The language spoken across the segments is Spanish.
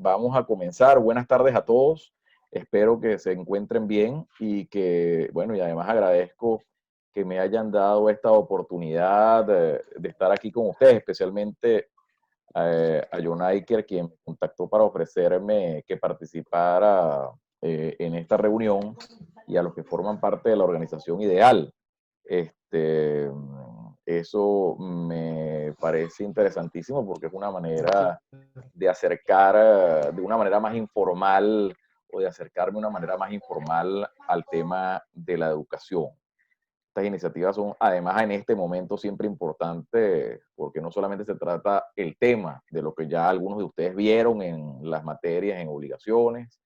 vamos a comenzar. Buenas tardes a todos. Espero que se encuentren bien y que, bueno, y además agradezco que me hayan dado esta oportunidad de estar aquí con ustedes, especialmente a John Iker, quien me contactó para ofrecerme que participara en esta reunión, y a los que forman parte de la organización Ideal. Este, Eso me parece interesantísimo porque es una manera de acercar de una manera más informal, o de acercarme de una manera más informal al tema de la educación. Estas iniciativas son, además, en este momento siempre importantes, porque no solamente se trata el tema de lo que ya algunos de ustedes vieron en las materias, en obligaciones,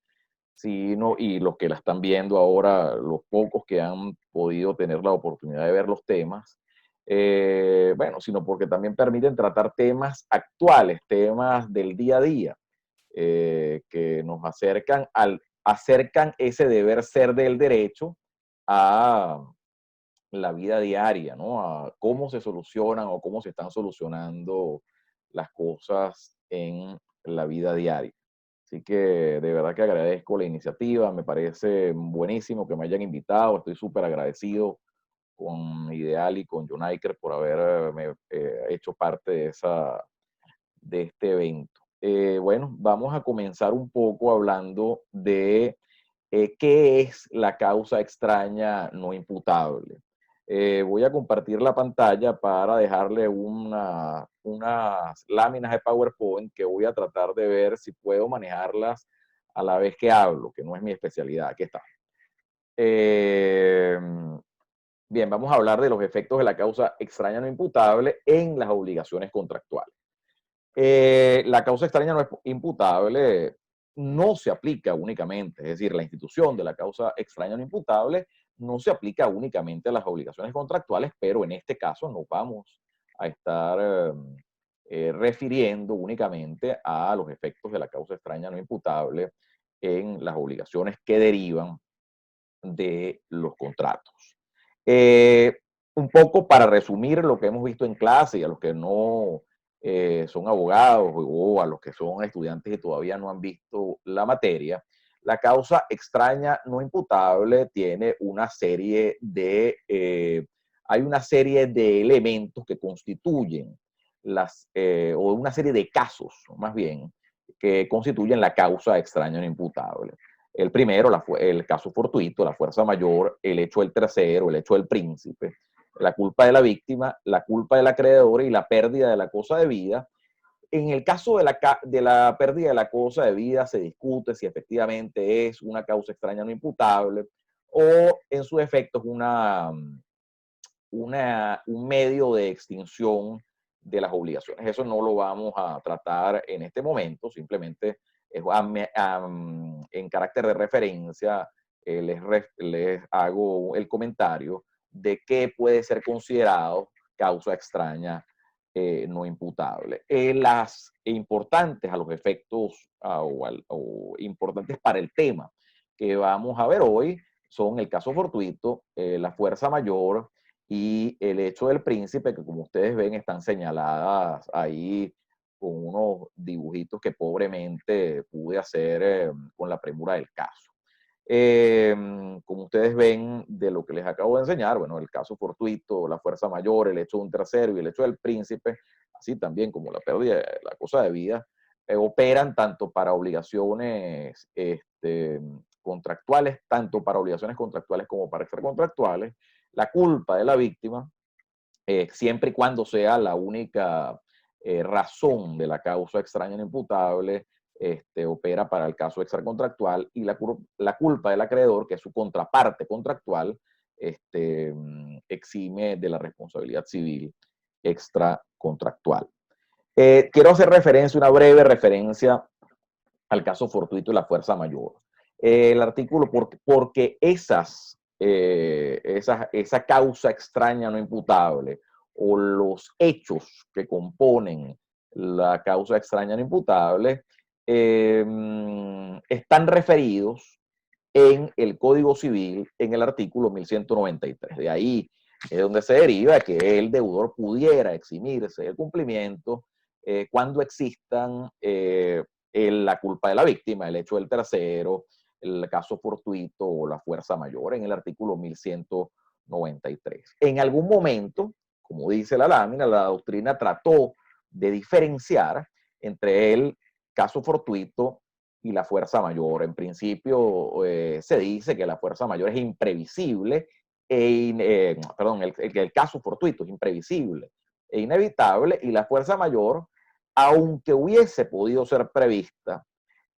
sino, y los que la están viendo ahora, los pocos que han podido tener la oportunidad de ver los temas, bueno, sino porque también permiten tratar temas actuales, temas del día a día, que nos acercan ese deber ser del derecho a la vida diaria, ¿no? A cómo se solucionan o cómo se están solucionando las cosas en la vida diaria. Así que de verdad que agradezco la iniciativa, me parece buenísimo que me hayan invitado, estoy súper agradecido con Ideal y con John Iker por haberme hecho parte de este evento. Bueno, vamos a comenzar un poco hablando de qué es la causa extraña no imputable. Voy a compartir la pantalla para dejarle unas láminas de PowerPoint que voy a tratar de ver si puedo manejarlas a la vez que hablo, que no es mi especialidad. Aquí está. Eh, Bien, vamos a hablar de los efectos de la causa extraña no imputable en las obligaciones contractuales. La causa extraña no imputable no se aplica únicamente, es decir, la institución de la causa extraña no imputable no se aplica únicamente a las obligaciones contractuales, pero en este caso nos vamos a estar refiriendo únicamente a los efectos de la causa extraña no imputable en las obligaciones que derivan de los contratos. Eh, un poco para resumir lo que hemos visto en clase, y a los que no son abogados o a los que son estudiantes y todavía no han visto la materia, la causa extraña no imputable tiene una serie hay una serie de elementos que constituyen o una serie de casos, más bien, que constituyen la causa extraña no imputable. El primero, el caso fortuito, la fuerza mayor, el hecho del tercero, el hecho del príncipe, la culpa de la víctima, la culpa del acreedor y la pérdida de la cosa de vida. En el caso de la pérdida de la cosa de vida se discute si efectivamente es una causa extraña no imputable o en su efecto es un medio de extinción de las obligaciones. Eso no lo vamos a tratar en este momento, simplemente en carácter de referencia les hago el comentario de qué puede ser considerado causa extraña no imputable. Las importantes a los efectos o importantes para el tema que vamos a ver hoy son el caso fortuito, la fuerza mayor y el hecho del príncipe, que como ustedes ven están señaladas ahí con unos dibujitos que pobremente pude hacer con la premura del caso. Como ustedes ven de lo que les acabo de enseñar, bueno, el caso fortuito, la fuerza mayor, el hecho de un tercero y el hecho del príncipe, así también como la pérdida de la cosa de vida, operan tanto para obligaciones contractuales, tanto para obligaciones contractuales como para extracontractuales. La culpa de la víctima, siempre y cuando sea la única razón de la causa extraña no imputable, opera para el caso extracontractual, y la culpa del acreedor, que es su contraparte contractual, exime de la responsabilidad civil extracontractual. Quiero hacer una breve referencia al caso fortuito y la fuerza mayor. El artículo, porque esa causa extraña no imputable o los hechos que componen la causa extraña no imputable están referidos en el Código Civil en el artículo 1193. De ahí es donde se deriva que el deudor pudiera eximirse del cumplimiento cuando existan la culpa de la víctima, el hecho del tercero, el caso fortuito o la fuerza mayor en el artículo 1193. En algún momento, como dice la lámina, la doctrina trató de diferenciar entre el caso fortuito y la fuerza mayor. En principio, se dice que la fuerza mayor es imprevisible, perdón, el caso fortuito es imprevisible e inevitable, y la fuerza mayor, aunque hubiese podido ser prevista,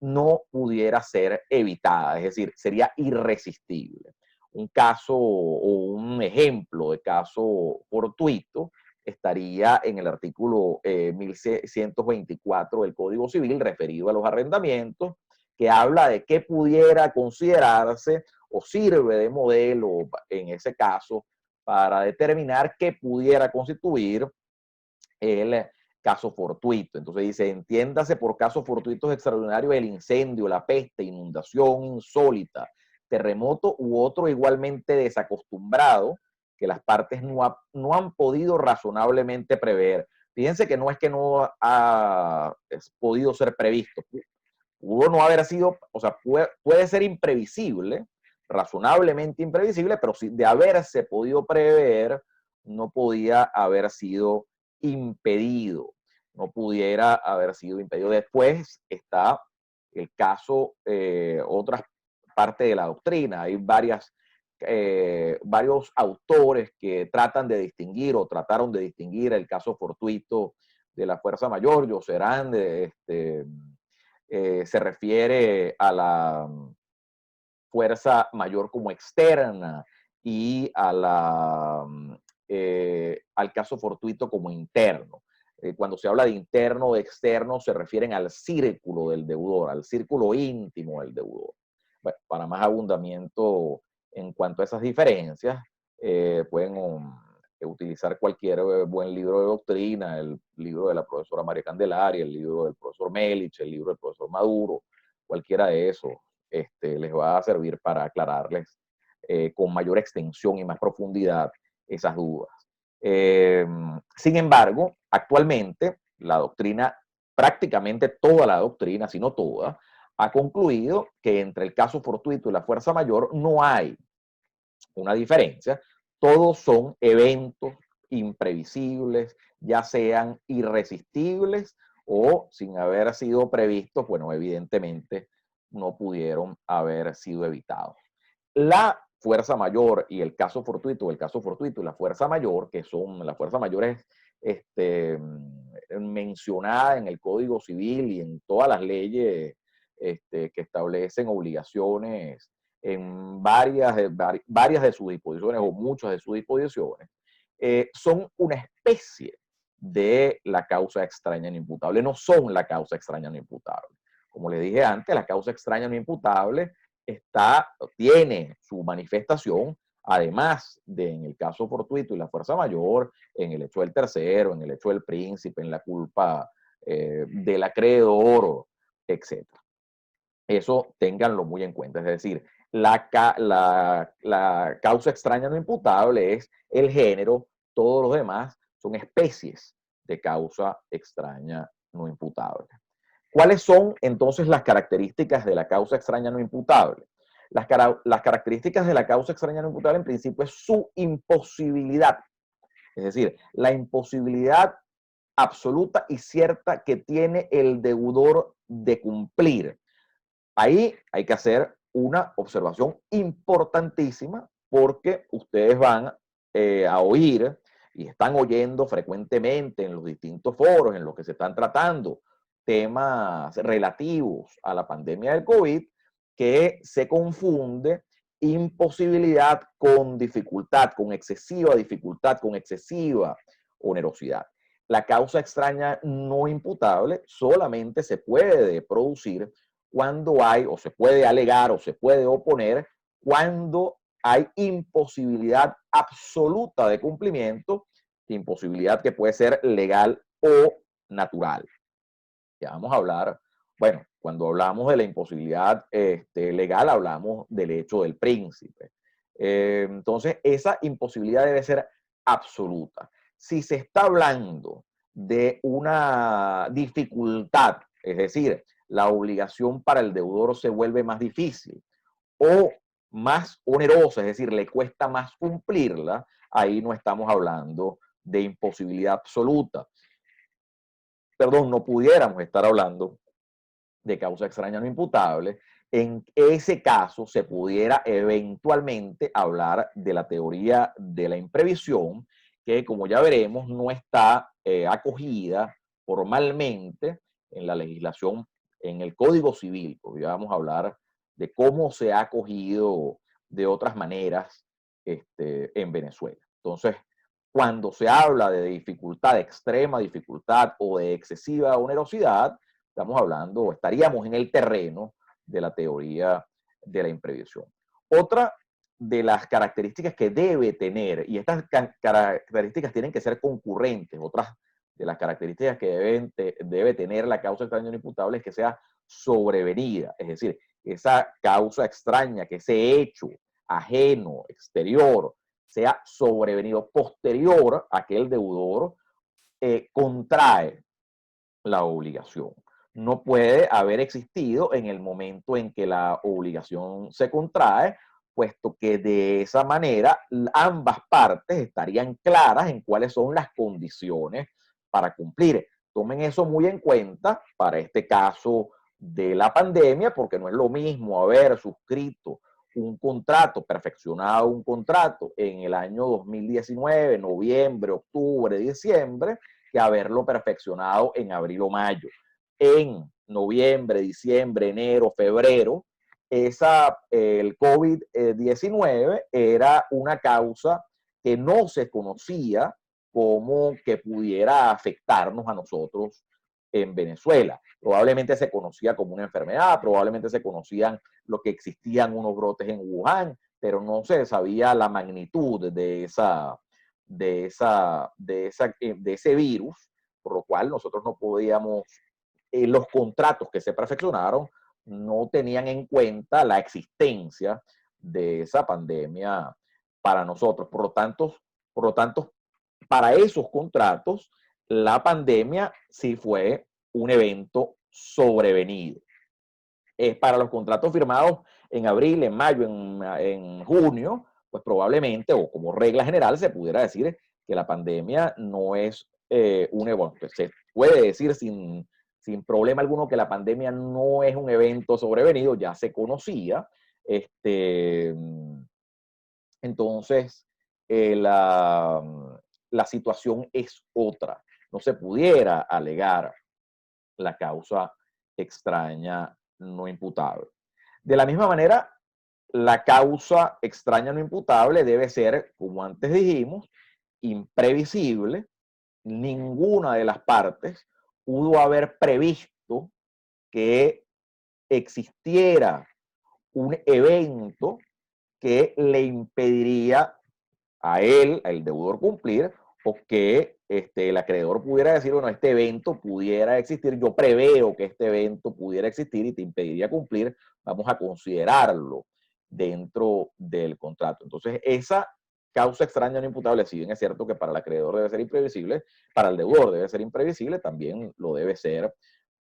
no pudiera ser evitada, es decir, sería irresistible. Un caso o un ejemplo de caso fortuito estaría en el artículo 1124 del Código Civil referido a los arrendamientos, que habla de qué pudiera considerarse o sirve de modelo en ese caso para determinar qué pudiera constituir el caso fortuito. Entonces dice, entiéndase por casos fortuitos extraordinarios el incendio, la peste, inundación insólita, terremoto u otro igualmente desacostumbrado que las partes no han podido razonablemente prever. Fíjense que no es que no ha podido ser previsto, pudo no haber sido, o sea, puede ser imprevisible, razonablemente imprevisible, pero si de haberse podido prever, no podía haber sido impedido, no pudiera haber sido impedido. Después está el caso, otras partes de la doctrina, hay varios autores que tratan de distinguir o trataron de distinguir el caso fortuito de la fuerza mayor. Jocerán se refiere a la fuerza mayor como externa y al caso fortuito como interno. Cuando se habla de interno o de externo, se refieren al círculo del deudor, al círculo íntimo del deudor. Bueno, para más abundamiento en cuanto a esas diferencias, pueden utilizar cualquier buen libro de doctrina, el libro de la profesora María Candelaria, el libro del profesor Melich, el libro del profesor Maduro, cualquiera de esos les va a servir para aclararles con mayor extensión y más profundidad esas dudas. Sin embargo, actualmente la doctrina, prácticamente toda la doctrina, si no toda, ha concluido que entre el caso fortuito y la fuerza mayor no hay una diferencia. Todos son eventos imprevisibles, ya sean irresistibles o sin haber sido previstos, bueno, evidentemente no pudieron haber sido evitados. La fuerza mayor y el caso fortuito y la fuerza mayor, que son las fuerzas mayores mencionadas en el Código Civil y en todas las leyes que establecen obligaciones en varias de sus disposiciones o muchas de sus disposiciones, son una especie de la causa extraña no imputable, no son la causa extraña no imputable. Como le dije antes, la causa extraña no imputable tiene su manifestación, además de en el caso fortuito y la fuerza mayor, en el hecho del tercero, en el hecho del príncipe, en la culpa del acreedor, etc. Eso ténganlo muy en cuenta. Es decir, la causa extraña no imputable es el género, todos los demás son especies de causa extraña no imputable. ¿Cuáles son entonces las características de la causa extraña no imputable? Las características de la causa extraña no imputable en principio es su imposibilidad. Es decir, la imposibilidad absoluta y cierta que tiene el deudor de cumplir. Ahí hay que hacer una observación importantísima porque ustedes van a oír y están oyendo frecuentemente en los distintos foros en los que se están tratando temas relativos a la pandemia del COVID, que se confunde imposibilidad con dificultad, con excesiva dificultad, con excesiva onerosidad. La causa extraña no imputable solamente se puede producir cuando hay, o se puede alegar, o se puede oponer, cuando hay imposibilidad absoluta de cumplimiento, imposibilidad que puede ser legal o natural. Ya vamos a hablar, bueno, cuando hablamos de la imposibilidad legal, hablamos del hecho del príncipe. Entonces, esa imposibilidad debe ser absoluta. Si se está hablando de una dificultad, es decir, la obligación para el deudor se vuelve más difícil o más onerosa, es decir, le cuesta más cumplirla, ahí no estamos hablando de imposibilidad absoluta. Perdón, no pudiéramos estar hablando de causa extraña no imputable. En ese caso se pudiera eventualmente hablar de la teoría de la imprevisión, que como ya veremos no está acogida formalmente en la legislación, en el Código Civil, porque ya vamos a hablar de cómo se ha acogido de otras maneras en Venezuela. Entonces, cuando se habla de dificultad, de extrema dificultad o de excesiva onerosidad, estamos hablando, estaríamos en el terreno de la teoría de la imprevisión. Otra de las características que debe tener, y estas características tienen que ser concurrentes, otras de las características que debe tener la causa extraña no imputable es que sea sobrevenida, es decir, esa causa extraña, que ese hecho ajeno, exterior, sea sobrevenido posterior a que el deudor contrae la obligación. No puede haber existido en el momento en que la obligación se contrae, puesto que de esa manera ambas partes estarían claras en cuáles son las condiciones para cumplir. Tomen eso muy en cuenta para este caso de la pandemia, porque no es lo mismo haber suscrito un contrato, perfeccionado un contrato en el año 2019, noviembre, octubre, diciembre, que haberlo perfeccionado en abril o mayo. En noviembre, diciembre, enero, febrero, el COVID-19 era una causa que no se conocía como que pudiera afectarnos a nosotros en Venezuela. Probablemente se conocía como una enfermedad, probablemente se conocían lo que existían unos brotes en Wuhan, pero no se sabía la magnitud de ese virus, por lo cual nosotros no podíamos, los contratos que se perfeccionaron no tenían en cuenta la existencia de esa pandemia para nosotros. Por lo tanto, para esos contratos, la pandemia sí fue un evento sobrevenido. Para los contratos firmados en abril, en mayo, en junio, pues probablemente, o como regla general, se pudiera decir que la pandemia no es bueno, pues se puede decir sin problema alguno que la pandemia no es un evento sobrevenido, ya se conocía. Entonces, la situación es otra. No se pudiera alegar la causa extraña no imputable. De la misma manera, la causa extraña no imputable debe ser, como antes dijimos, imprevisible. Ninguna de las partes pudo haber previsto que existiera un evento que le impediría a él, al deudor, cumplir, o que el acreedor pudiera decir, bueno, este evento pudiera existir, yo preveo que este evento pudiera existir y te impediría cumplir, vamos a considerarlo dentro del contrato. Entonces, esa causa extraña no imputable, si bien es cierto que para el acreedor debe ser imprevisible, para el deudor debe ser imprevisible, también lo debe ser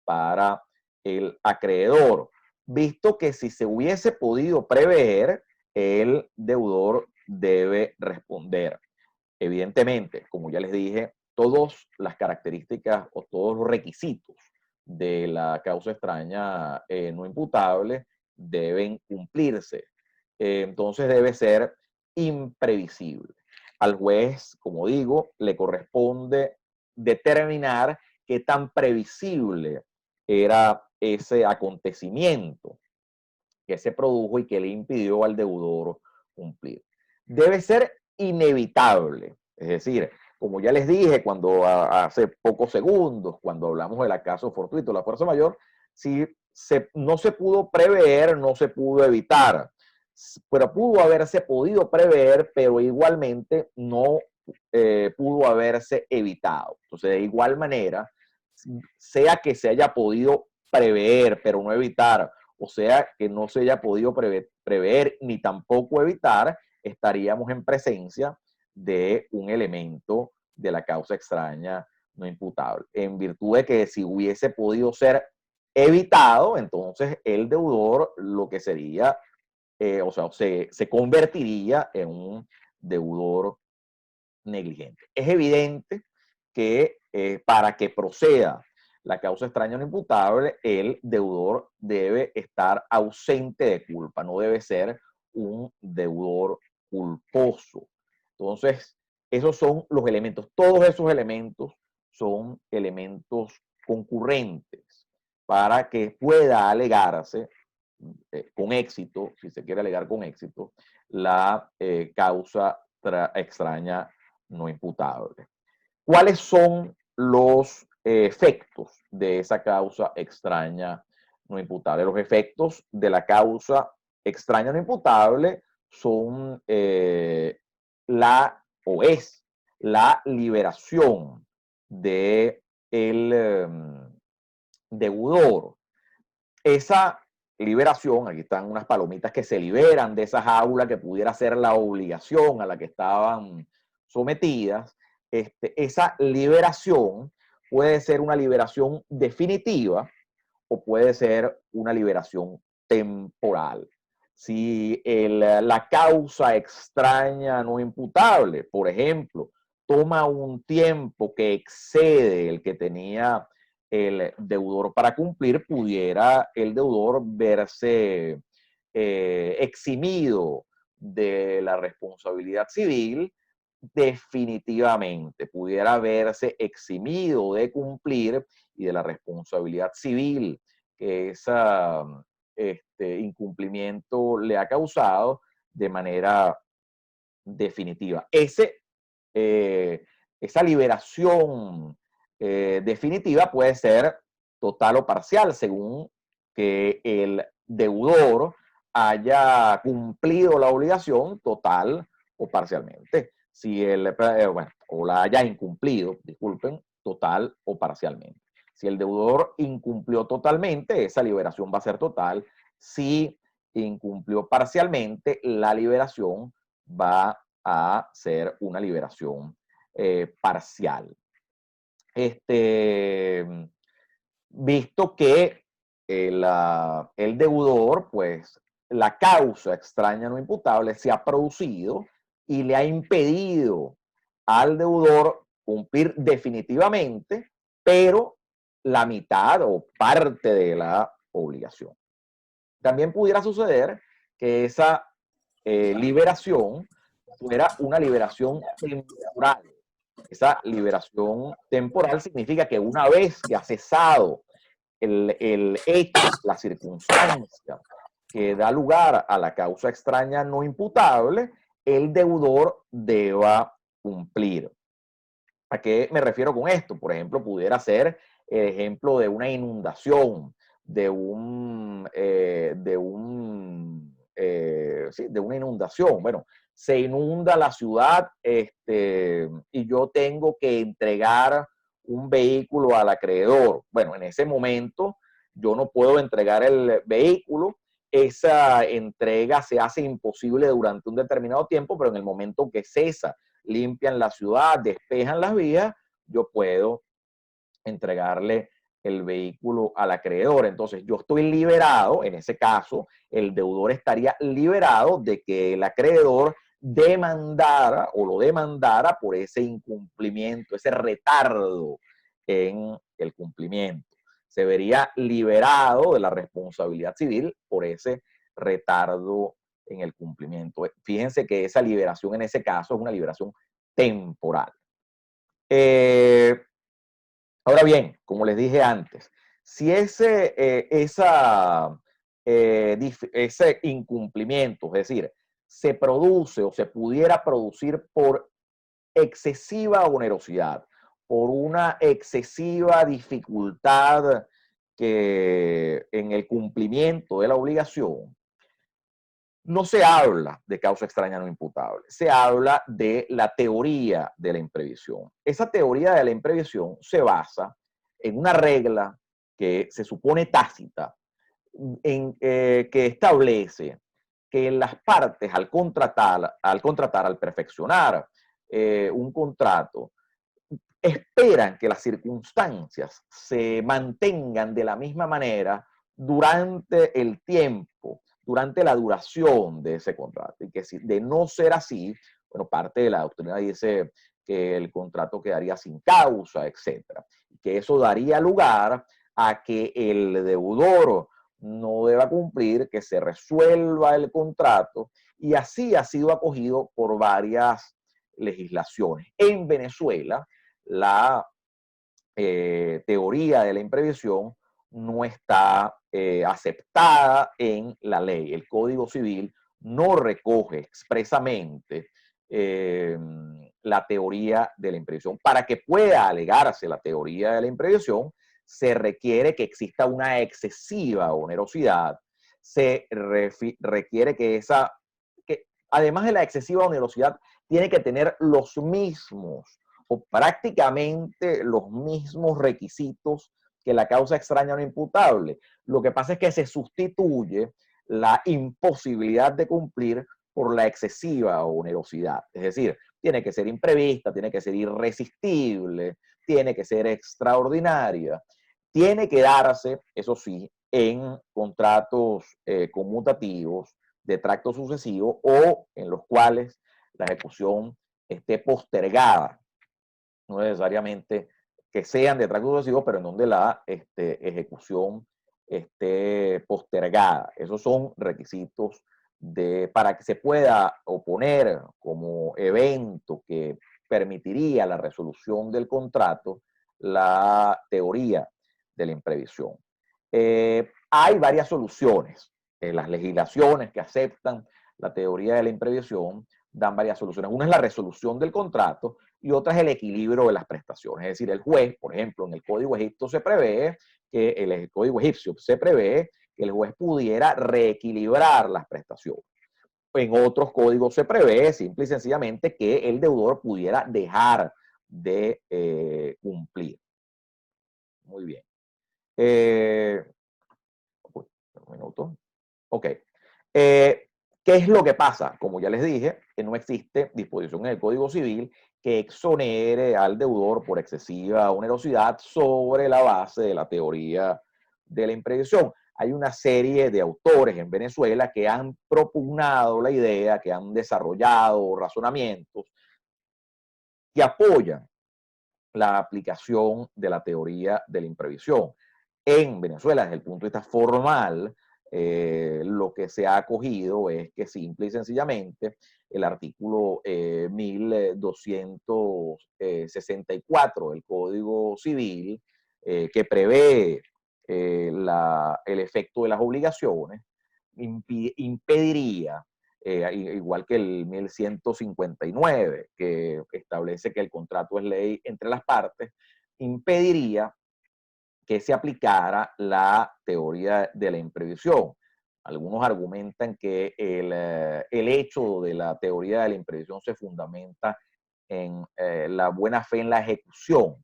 para el acreedor, visto que si se hubiese podido prever, el deudor debe responder. Evidentemente, como ya les dije, todas las características o todos los requisitos de la causa extraña no imputable deben cumplirse. Entonces debe ser imprevisible. Al juez, como digo, le corresponde determinar qué tan previsible era ese acontecimiento que se produjo y que le impidió al deudor cumplir. Debe ser inevitable, es decir, como ya les dije cuando hace pocos segundos, cuando hablamos del acaso fortuito, la fuerza mayor, si no se pudo prever, no se pudo evitar, pero pudo haberse podido prever, pero igualmente no pudo haberse evitado. Entonces, de igual manera, sea que se haya podido prever, pero no evitar, o sea que no se haya podido prever ni tampoco evitar, estaríamos en presencia de un elemento de la causa extraña no imputable. En virtud de que si hubiese podido ser evitado, entonces el deudor lo que sería, o sea, se convertiría en un deudor negligente. Es evidente que para que proceda la causa extraña no imputable, el deudor debe estar ausente de culpa, no debe ser un deudor culposo. Entonces, esos son los elementos, todos esos elementos son elementos concurrentes para que pueda alegarse con éxito, si se quiere alegar con éxito, la causa extraña no imputable. ¿Cuáles son los efectos de esa causa extraña no imputable? Los efectos de la causa extraña no imputable son es la liberación de el deudor. Esa liberación, aquí están unas palomitas que se liberan de esa jaula que pudiera ser la obligación a la que estaban sometidas. Esa liberación puede ser una liberación definitiva o puede ser una liberación temporal. Si la causa extraña no imputable, por ejemplo, toma un tiempo que excede el que tenía el deudor para cumplir, pudiera el deudor verse eximido de la responsabilidad civil definitivamente, pudiera verse eximido de cumplir y de la responsabilidad civil que ese incumplimiento le ha causado de manera definitiva. Esa liberación definitiva puede ser total o parcial, según que el deudor haya cumplido la obligación total o parcialmente. Si bueno, o la haya incumplido, disculpen, total o parcialmente. Si el deudor incumplió totalmente, esa liberación va a ser total. Si incumplió parcialmente, la liberación va a ser una liberación parcial. Visto que el deudor, pues la causa extraña no imputable se ha producido y le ha impedido al deudor cumplir definitivamente, pero la mitad o parte de la obligación. También pudiera suceder que esa liberación fuera una liberación temporal. Esa liberación temporal significa que una vez que ha cesado el hecho, la circunstancia que da lugar a la causa extraña no imputable, el deudor deba cumplir. ¿A qué me refiero con esto? Por ejemplo, pudiera ser el ejemplo de una inundación, sí, de una inundación. Bueno, se inunda la ciudad y yo tengo que entregar un vehículo al acreedor. Bueno, en ese momento yo no puedo entregar el vehículo. Esa entrega se hace imposible durante un determinado tiempo, pero en el momento que cesa, limpian la ciudad, despejan las vías, yo puedo entregarle el vehículo al acreedor. Entonces, yo estoy liberado, en ese caso, el deudor estaría liberado de que el acreedor demandara o lo demandara por ese incumplimiento, ese retardo en el cumplimiento. Se vería liberado de la responsabilidad civil por ese retardo en el cumplimiento. Fíjense que esa liberación en ese caso es una liberación temporal. Ahora bien, como les dije antes, si ese incumplimiento, es decir, se produce o se pudiera producir por excesiva onerosidad, por una excesiva dificultad en el cumplimiento de la obligación, no se habla de causa extraña no imputable, se habla de la teoría de la imprevisión. Esa teoría de la imprevisión se basa en una regla que se supone tácita, que establece que las partes al perfeccionar un contrato, esperan que las circunstancias se mantengan de la misma manera durante el tiempo, durante la duración de ese contrato. Y que si de no ser así, bueno, parte de la doctrina dice que el contrato quedaría sin causa, etcétera. Y que eso daría lugar a que el deudor no deba cumplir, que se resuelva el contrato, y así ha sido acogido por varias legislaciones. En Venezuela, la teoría de la imprevisión no está aceptada en la ley. El Código Civil no recoge expresamente eh, la teoría de la imprevisión. Para que pueda alegarse la teoría de la imprevisión, se requiere que exista una excesiva onerosidad, se requiere que que además de la excesiva onerosidad, tiene que tener los mismos o prácticamente los mismos requisitos que la causa extraña o no imputable. Lo que pasa es que se sustituye la imposibilidad de cumplir por la excesiva onerosidad. Es decir, tiene que ser imprevista, tiene que ser irresistible, tiene que ser extraordinaria, tiene que darse, eso sí, en contratos conmutativos de tracto sucesivo o en los cuales la ejecución esté postergada, no necesariamente que sean de tracto sucesivo, pero en donde la ejecución esté postergada. Esos son requisitos para que se pueda oponer como evento que permitiría la resolución del contrato la teoría de la imprevisión. Hay varias soluciones. Las legislaciones que aceptan la teoría de la imprevisión dan varias soluciones. Una es la resolución del contrato y otra es el equilibrio de las prestaciones. Es decir, el juez, por ejemplo, en el Código Egipcio se prevé que el Código Egipcio se prevé que el juez pudiera reequilibrar las prestaciones. En otros códigos se prevé simple y sencillamente que el deudor pudiera dejar de cumplir. Muy bien. Un minuto. Ok. ¿Qué es lo que pasa? Como ya les dije, que no existe disposición en el Código Civil que exonere al deudor por excesiva onerosidad sobre la base de la teoría de la imprevisión. Hay una serie de autores en Venezuela que han propugnado la idea, que han desarrollado razonamientos que apoyan la aplicación de la teoría de la imprevisión. En Venezuela, desde el punto de vista formal, lo que se ha acogido es que simple y sencillamente el artículo 1264 del Código Civil, que prevé el efecto de las obligaciones, impediría igual que el 1159, que establece que el contrato es ley entre las partes, impediría que se aplicara la teoría de la imprevisión. Algunos argumentan que el hecho de la teoría de la imprevisión se fundamenta en la buena fe en la ejecución.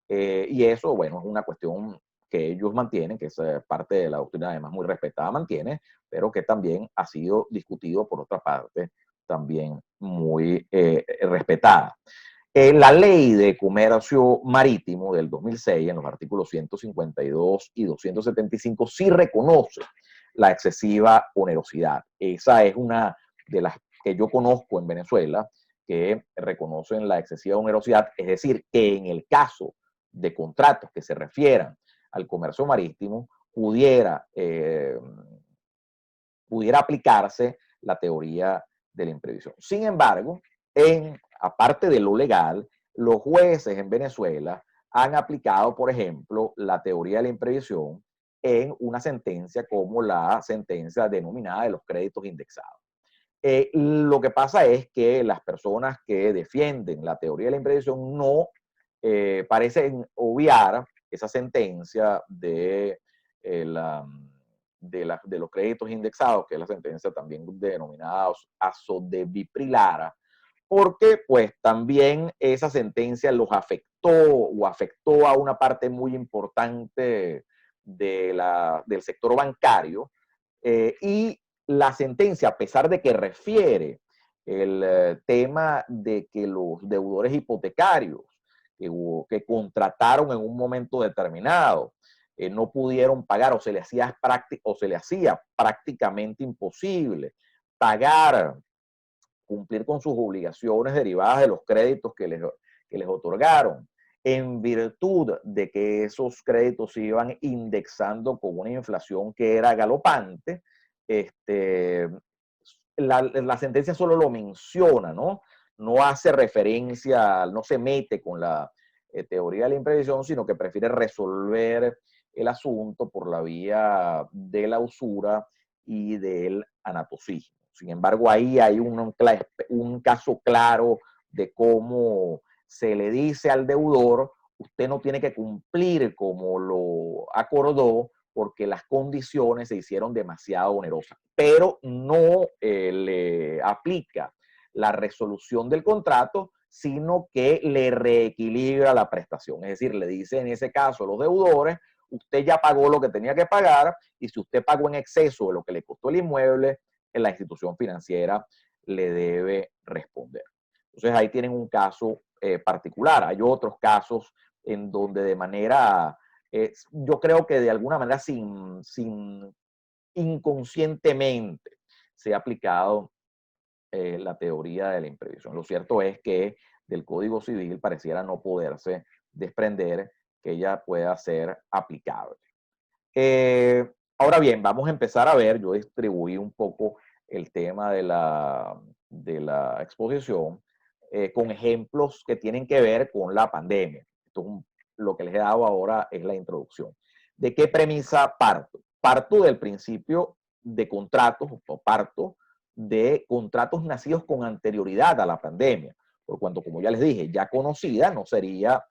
Y eso, bueno, es una cuestión que ellos mantienen, que es parte de la doctrina además muy respetada, mantiene, pero que también ha sido discutido por otra parte, también muy respetada. La ley de comercio marítimo del 2006, en los artículos 152 y 275, sí reconoce la excesiva onerosidad. Esa es una de las que yo conozco en Venezuela, que reconocen la excesiva onerosidad, es decir, que en el caso de contratos que se refieran al comercio marítimo, pudiera aplicarse la teoría de la imprevisión. Sin embargo, aparte de lo legal, los jueces en Venezuela han aplicado, por ejemplo, la teoría de la imprevisión en una sentencia como la sentencia denominada de los créditos indexados. Lo que pasa es que las personas que defienden la teoría de la imprevisión no parecen obviar esa sentencia de los créditos indexados, que es la sentencia también denominada Asodebiprilara, porque pues también esa sentencia los afectó o afectó a una parte muy importante del sector bancario, y la sentencia, a pesar de que refiere el tema de que los deudores hipotecarios que contrataron en un momento determinado, no pudieron pagar o se le hacía prácticamente imposible pagar, cumplir con sus obligaciones derivadas de los créditos que les otorgaron, en virtud de que esos créditos se iban indexando con una inflación que era galopante. La sentencia solo lo menciona, ¿no? No hace referencia, no se mete con la teoría de la imprevisión, sino que prefiere resolver el asunto por la vía de la usura y del anatocismo. Sin embargo, ahí hay un caso claro de cómo se le dice al deudor: usted no tiene que cumplir como lo acordó porque las condiciones se hicieron demasiado onerosas, pero no le aplica la resolución del contrato, sino que le reequilibra la prestación. Es decir, le dice en ese caso a los deudores: usted ya pagó lo que tenía que pagar, y si usted pagó en exceso de lo que le costó el inmueble, la institución financiera le debe responder. Entonces ahí tienen un caso particular. Hay otros casos en donde de manera, yo creo que de alguna manera sin inconscientemente se ha aplicado la teoría de la imprevisión. Lo cierto es que del Código Civil pareciera no poderse desprender que ella pueda ser aplicable. Ahora bien, vamos a empezar a ver, yo distribuí un poco el tema de la exposición con ejemplos que tienen que ver con la pandemia. Lo que les he dado ahora es la introducción. ¿De qué premisa parto? Parto del principio de contratos, o parto de contratos nacidos con anterioridad a la pandemia, por cuanto, como ya les dije, ya conocida, no sería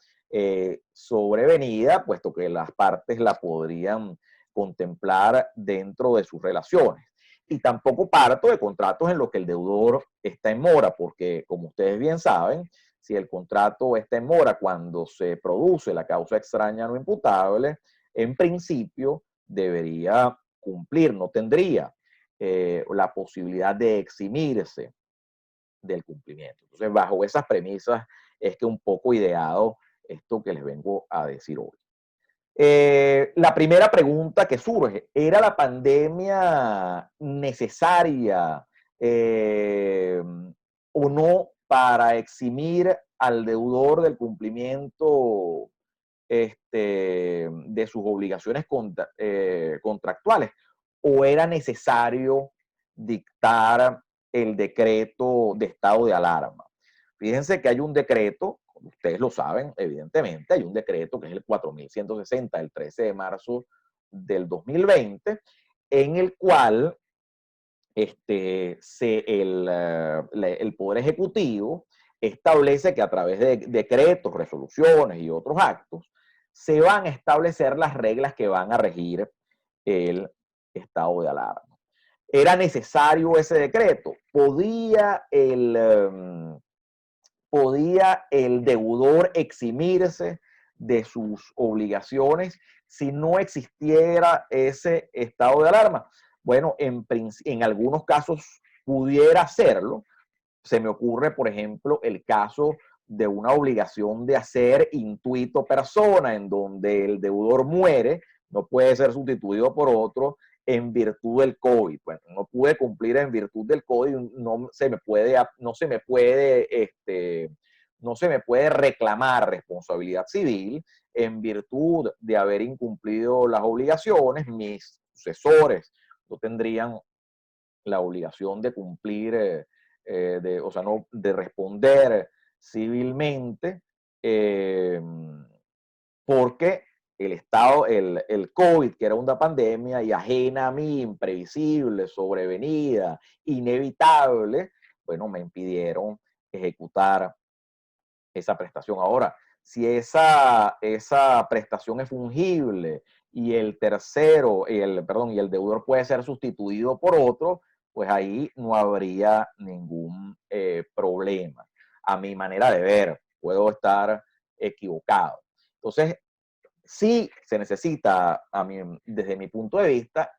sobrevenida, puesto que las partes la podrían contemplar dentro de sus relaciones. Y tampoco parto de contratos en los que el deudor está en mora, porque, como ustedes bien saben, si el contrato está en mora cuando se produce la causa extraña no imputable, en principio debería cumplir, no tendría la posibilidad de eximirse del cumplimiento. Entonces, bajo esas premisas es que un poco ideado esto que les vengo a decir hoy. La primera pregunta que surge: ¿era la pandemia necesaria o no para eximir al deudor del cumplimiento de sus obligaciones contractuales? ¿O era necesario dictar el decreto de estado de alarma? Fíjense que hay un decreto, como ustedes lo saben, evidentemente, hay un decreto que es el 4160 del 13 de marzo del 2020, en el cual el Poder Ejecutivo establece que a través de decretos, resoluciones y otros actos se van a establecer las reglas que van a regir el estado de alarma. ¿Era necesario ese decreto? ¿Podía el deudor eximirse de sus obligaciones si no existiera ese estado de alarma? Bueno, en algunos casos pudiera hacerlo. Se me ocurre, por ejemplo, el caso de una obligación de hacer intuito persona, en donde el deudor muere, no puede ser sustituido por otro en virtud del COVID. Bueno, no pude cumplir en virtud del COVID, no se me puede reclamar responsabilidad civil en virtud de haber incumplido las obligaciones. Mis sucesores no tendrían la obligación de cumplir, o sea, no, de responder civilmente, eh, porque el COVID, que era una pandemia y ajena a mí, imprevisible, sobrevenida, inevitable, bueno, me impidieron ejecutar esa prestación. Ahora, si esa prestación es fungible y y el deudor puede ser sustituido por otro, pues ahí no habría ningún problema. A mi manera de ver, puedo estar equivocado. Entonces, sí se necesita, desde mi punto de vista,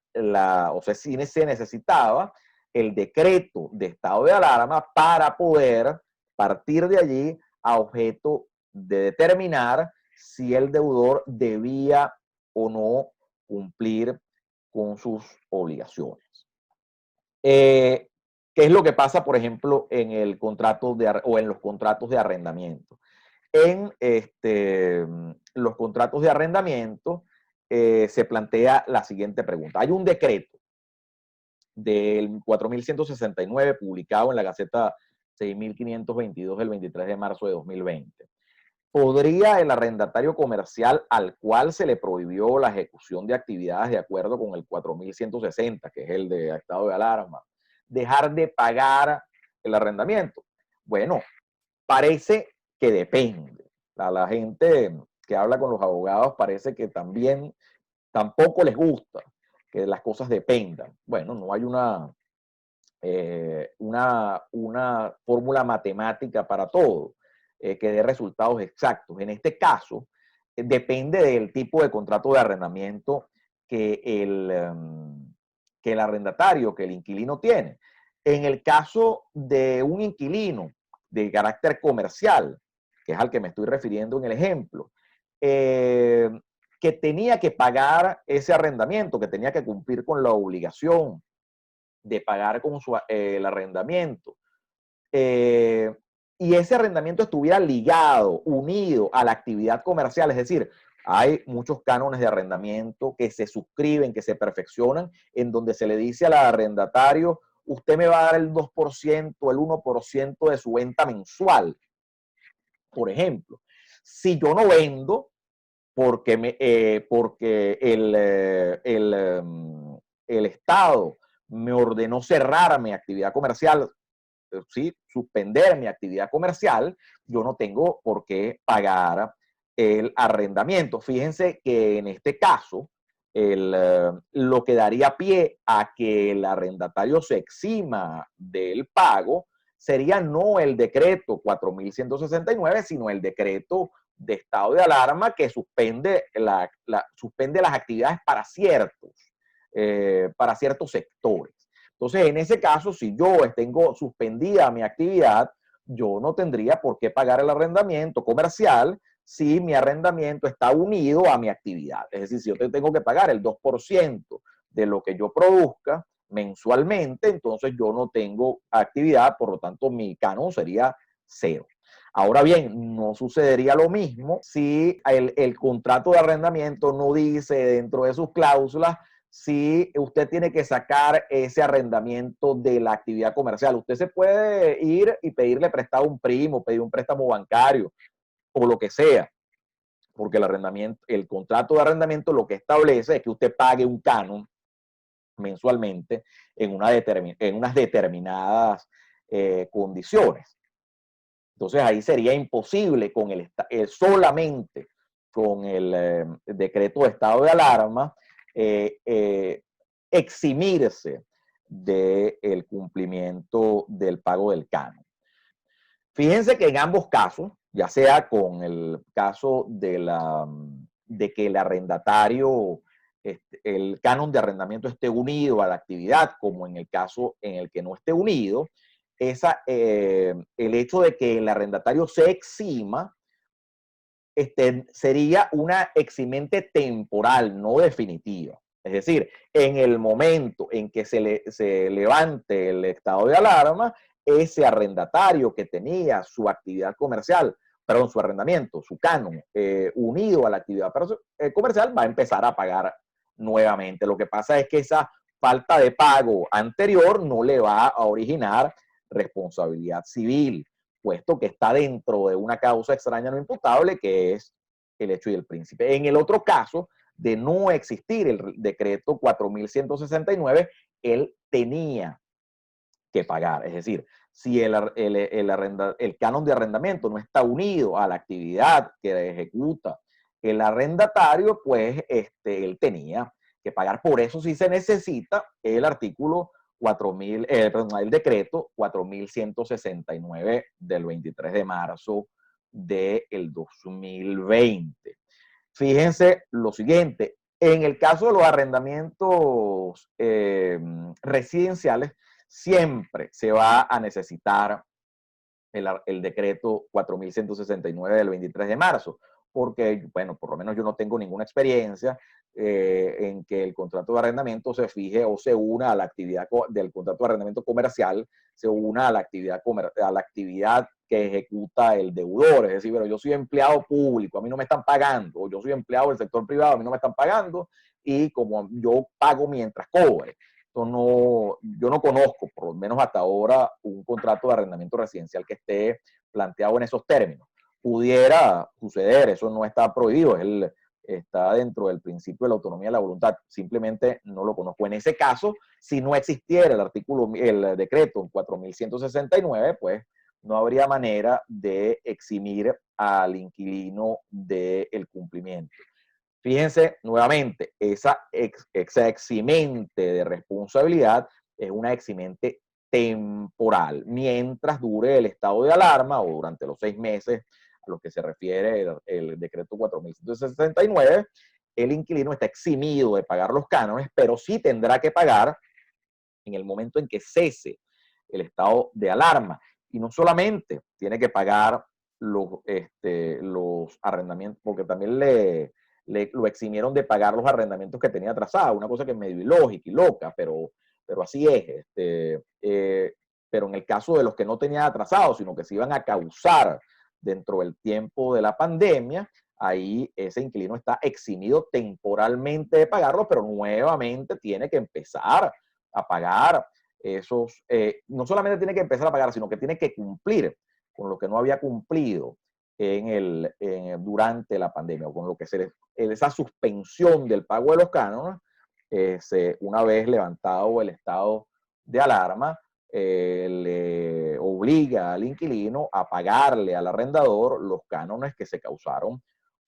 sí se necesitaba el decreto de estado de alarma para poder partir de allí a objeto de determinar si el deudor debía o no cumplir con sus obligaciones. ¿Qué es lo que pasa, por ejemplo, en el contrato o en los contratos de arrendamiento? En los contratos de arrendamiento se plantea la siguiente pregunta. Hay un decreto del 4169 publicado en la Gaceta 6522 del 23 de marzo de 2020. ¿Podría el arrendatario comercial al cual se le prohibió la ejecución de actividades de acuerdo con el 4160, que es el de estado de alarma, dejar de pagar el arrendamiento? Bueno, parece que depende. A la gente que habla con los abogados parece que también tampoco les gusta que las cosas dependan. Bueno, no hay una fórmula matemática para todo que dé resultados exactos. En este caso, depende del tipo de contrato de arrendamiento que el arrendatario, que el inquilino tiene. En el caso de un inquilino de carácter comercial, que es al que me estoy refiriendo en el ejemplo, que tenía que pagar ese arrendamiento, que tenía que cumplir con la obligación de pagar con el arrendamiento, y ese arrendamiento estuviera ligado, unido a la actividad comercial, es decir, hay muchos cánones de arrendamiento que se suscriben, que se perfeccionan, en donde se le dice al arrendatario, usted me va a dar el 2%, el 1% de su venta mensual. Por ejemplo, si yo no vendo, porque el Estado me ordenó cerrar mi actividad comercial, ¿sí? Suspender mi actividad comercial, yo no tengo por qué pagar el arrendamiento. Fíjense que en este caso, lo que daría pie a que el arrendatario se exima del pago sería no el decreto 4169, sino el decreto de estado de alarma que suspende, suspende las actividades para ciertos sectores. Entonces, en ese caso, si yo tengo suspendida mi actividad, yo no tendría por qué pagar el arrendamiento comercial si mi arrendamiento está unido a mi actividad. Es decir, si yo tengo que pagar el 2% de lo que yo produzca mensualmente, entonces yo no tengo actividad, por lo tanto mi canon sería cero. Ahora bien, no sucedería lo mismo si el contrato de arrendamiento no dice dentro de sus cláusulas si usted tiene que sacar ese arrendamiento de la actividad comercial. Usted se puede ir y pedirle prestado a un primo, pedir un préstamo bancario o lo que sea, porque el contrato de arrendamiento lo que establece es que usted pague un canon mensualmente en unas determinadas condiciones. Entonces ahí sería imposible solamente con el decreto de estado de alarma eximirse del cumplimiento del pago del canon. Fíjense que en ambos casos, ya sea con el caso de que el arrendatario, el canon de arrendamiento esté unido a la actividad, como en el caso en el que no esté unido, el hecho de que el arrendatario se exima sería una eximente temporal, no definitiva. Es decir, en el momento en que se levante el estado de alarma, ese arrendatario que tenía su actividad comercial, perdón, su arrendamiento, su canon, unido a la actividad comercial, va a empezar a pagar nuevamente. Lo que pasa es que esa falta de pago anterior no le va a originar responsabilidad civil, puesto que está dentro de una causa extraña no imputable, que es el hecho y el príncipe. En el otro caso, de no existir el decreto 4169, él tenía que pagar. Es decir, si el canon de arrendamiento no está unido a la actividad que ejecuta el arrendatario, pues él tenía que pagar. Por eso sí se necesita el artículo 4000, perdón, el decreto 4169 del 23 de marzo del 2020. Fíjense lo siguiente, en el caso de los arrendamientos residenciales, siempre se va a necesitar el decreto 4169 del 23 de marzo, porque, bueno, por lo menos yo no tengo ninguna experiencia en que el contrato de arrendamiento se fije o se una a la actividad del contrato de arrendamiento comercial, se una a la actividad que ejecuta el deudor. Es decir, pero yo soy empleado público, a mí no me están pagando, o yo soy empleado del sector privado, a mí no me están pagando, y como yo pago mientras cobre. No, yo no conozco, por lo menos hasta ahora, un contrato de arrendamiento residencial que esté planteado en esos términos. Pudiera suceder, eso no está prohibido, está dentro del principio de la autonomía de la voluntad, simplemente no lo conozco. En ese caso, si no existiera el decreto 4169, pues no habría manera de eximir al inquilino del cumplimiento. Fíjense nuevamente, esa eximente de responsabilidad es una eximente temporal, mientras dure el estado de alarma o durante los 6 meses a los que se refiere el decreto 4169, el inquilino está eximido de pagar los cánones, pero sí tendrá que pagar en el momento en que cese el estado de alarma. Y no solamente tiene que pagar los arrendamientos, porque también lo eximieron de pagar los arrendamientos que tenía atrasados, una cosa que es medio ilógica y loca, pero así es. Pero en el caso de los que no tenían atrasados, sino que se iban a causar dentro del tiempo de la pandemia, ahí ese inquilino está eximido temporalmente de pagarlo, pero nuevamente tiene que empezar a pagar esos, no solamente tiene que empezar a pagar, sino que tiene que cumplir con lo que no había cumplido durante la pandemia, o con lo que esa suspensión del pago de los cánones, una vez levantado el estado de alarma, le obliga al inquilino a pagarle al arrendador los cánones que se causaron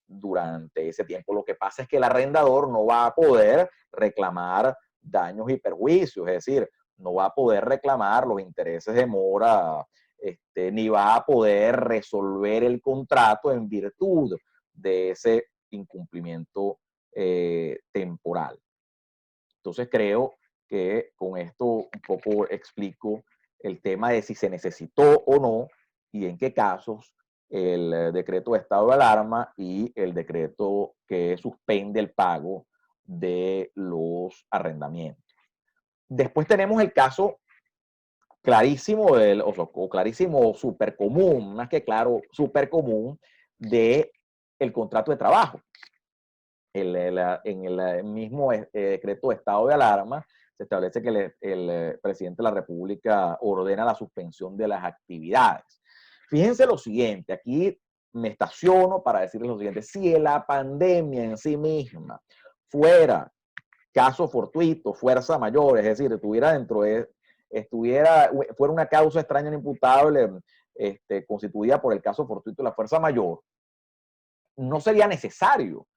durante ese tiempo. Lo que pasa es que el arrendador no va a poder reclamar daños y perjuicios, es decir, no va a poder reclamar los intereses de mora, ni va a poder resolver el contrato en virtud de ese incumplimiento temporal. Entonces creo que con esto un poco explico el tema de si se necesitó o no y en qué casos el decreto de estado de alarma y el decreto que suspende el pago de los arrendamientos. Después tenemos el caso clarísimo, o clarísimo, súper común, más que claro, súper común de el contrato de trabajo. En el mismo decreto de estado de alarma se establece que el presidente de la República ordena la suspensión de las actividades. Fíjense lo siguiente, aquí me estaciono para decirles lo siguiente: si la pandemia en sí misma fuera caso fortuito, fuerza mayor, es decir, fuera una causa extraña e imputable constituida por el caso fortuito y la fuerza mayor, no sería necesario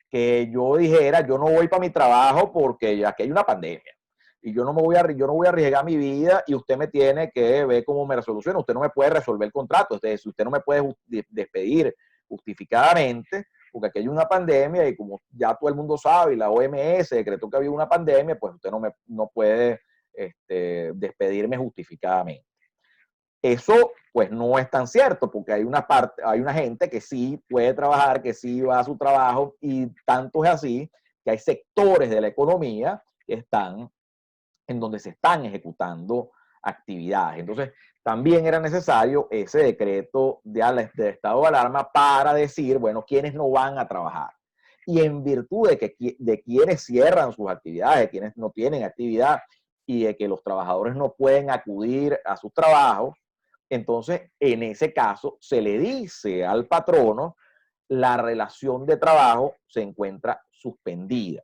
que yo dijera, yo no voy para mi trabajo porque aquí hay una pandemia y yo no voy a arriesgar mi vida y usted me tiene que ver cómo me resoluciona. Usted no me puede resolver el contrato, usted no me puede despedir justificadamente porque aquí hay una pandemia y como ya todo el mundo sabe y la OMS decretó que había una pandemia, pues usted no puede despedirme justificadamente. Eso pues no es tan cierto, porque hay una gente que sí puede trabajar, que sí va a su trabajo, y tanto es así que hay sectores de la economía que están en donde se están ejecutando actividades. Entonces, también era necesario ese decreto de estado de alarma para decir, bueno, quiénes no van a trabajar. Y en virtud de quienes cierran sus actividades, de quienes no tienen actividad y de que los trabajadores no pueden acudir a sus trabajos, entonces, en ese caso, se le dice al patrono, la relación de trabajo se encuentra suspendida.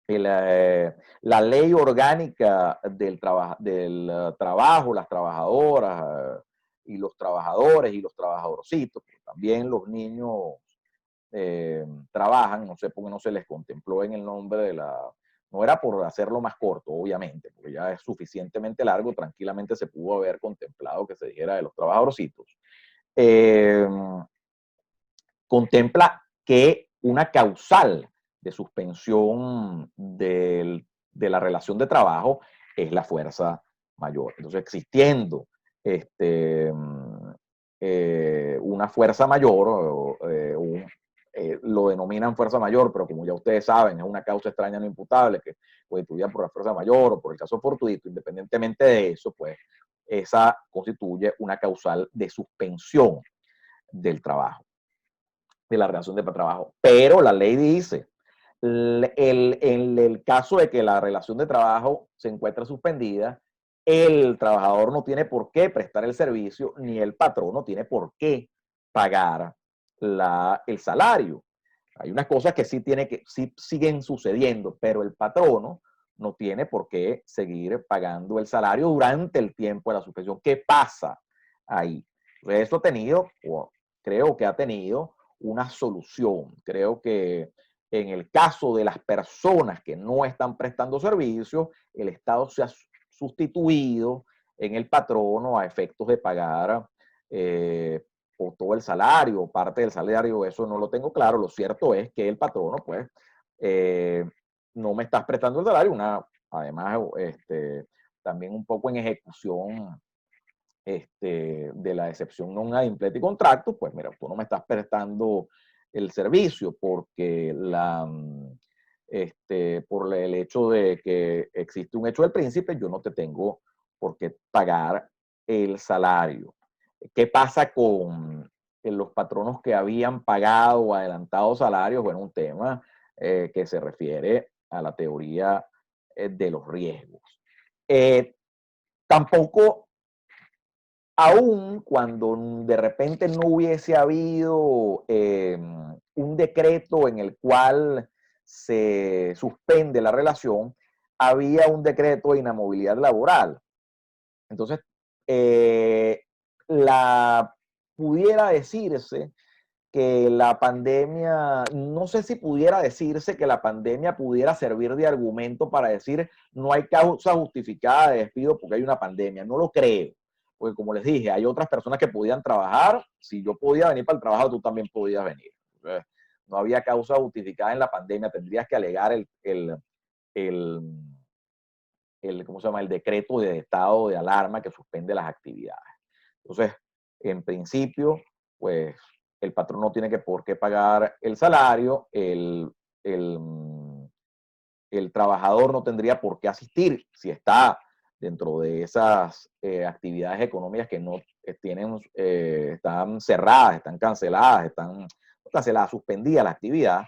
La ley orgánica del trabajo, las trabajadoras y los trabajadores y los trabajadorcitos, también los niños trabajan, no sé por qué no se les contempló en el nombre de no era por hacerlo más corto, obviamente, porque ya es suficientemente largo, tranquilamente se pudo haber contemplado que se dijera de los trabajadorcitos. Eh, Contempla que una causal de suspensión de la relación de trabajo es la fuerza mayor. Entonces, existiendo una fuerza mayor, lo denominan fuerza mayor, pero como ya ustedes saben, es una causa extraña no imputable que constituida por la fuerza mayor o por el caso fortuito. Independientemente de eso, pues esa constituye una causal de suspensión del trabajo, de la relación de trabajo. Pero la ley dice, en el caso de que la relación de trabajo se encuentre suspendida, el trabajador no tiene por qué prestar el servicio, ni el patrón no tiene por qué pagar el salario. Hay unas cosas que sí siguen sucediendo, pero el patrono no tiene por qué seguir pagando el salario durante el tiempo de la suspensión. ¿Qué pasa ahí? Pues eso ha tenido, o creo que ha tenido una solución. Creo que en el caso de las personas que no están prestando servicios, el Estado se ha sustituido en el patrono a efectos de pagar o todo el salario, o parte del salario, eso no lo tengo claro. Lo cierto es que el patrono, pues, no me estás prestando el salario, además, también un poco en ejecución de la excepción non ad impleti contractus, pues mira, tú no me estás prestando el servicio porque por el hecho de que existe un hecho del príncipe, yo no te tengo por qué pagar el salario. ¿Qué pasa con los patronos que habían pagado o adelantado salarios? Bueno, un tema que se refiere a la teoría de los riesgos. Tampoco, aun cuando de repente no hubiese habido un decreto en el cual se suspende la relación, había un decreto de inamovilidad laboral. Entonces, eh, pudiera decirse que la pandemia, no sé si pudiera decirse que la pandemia pudiera servir de argumento para decir no hay causa justificada de despido porque hay una pandemia. No lo creo, porque como les dije, hay otras personas que podían trabajar. Si yo podía venir para el trabajo, tú también podías venir. No había causa justificada en la pandemia. Tendrías que alegar el, ¿cómo se llama? El decreto de estado de alarma que suspende las actividades. Entonces, en principio, pues el patrón no tiene por qué pagar el salario, el, el trabajador no tendría por qué asistir si está dentro de esas actividades económicas que no tienen, están cerradas, están canceladas, suspendidas la actividad,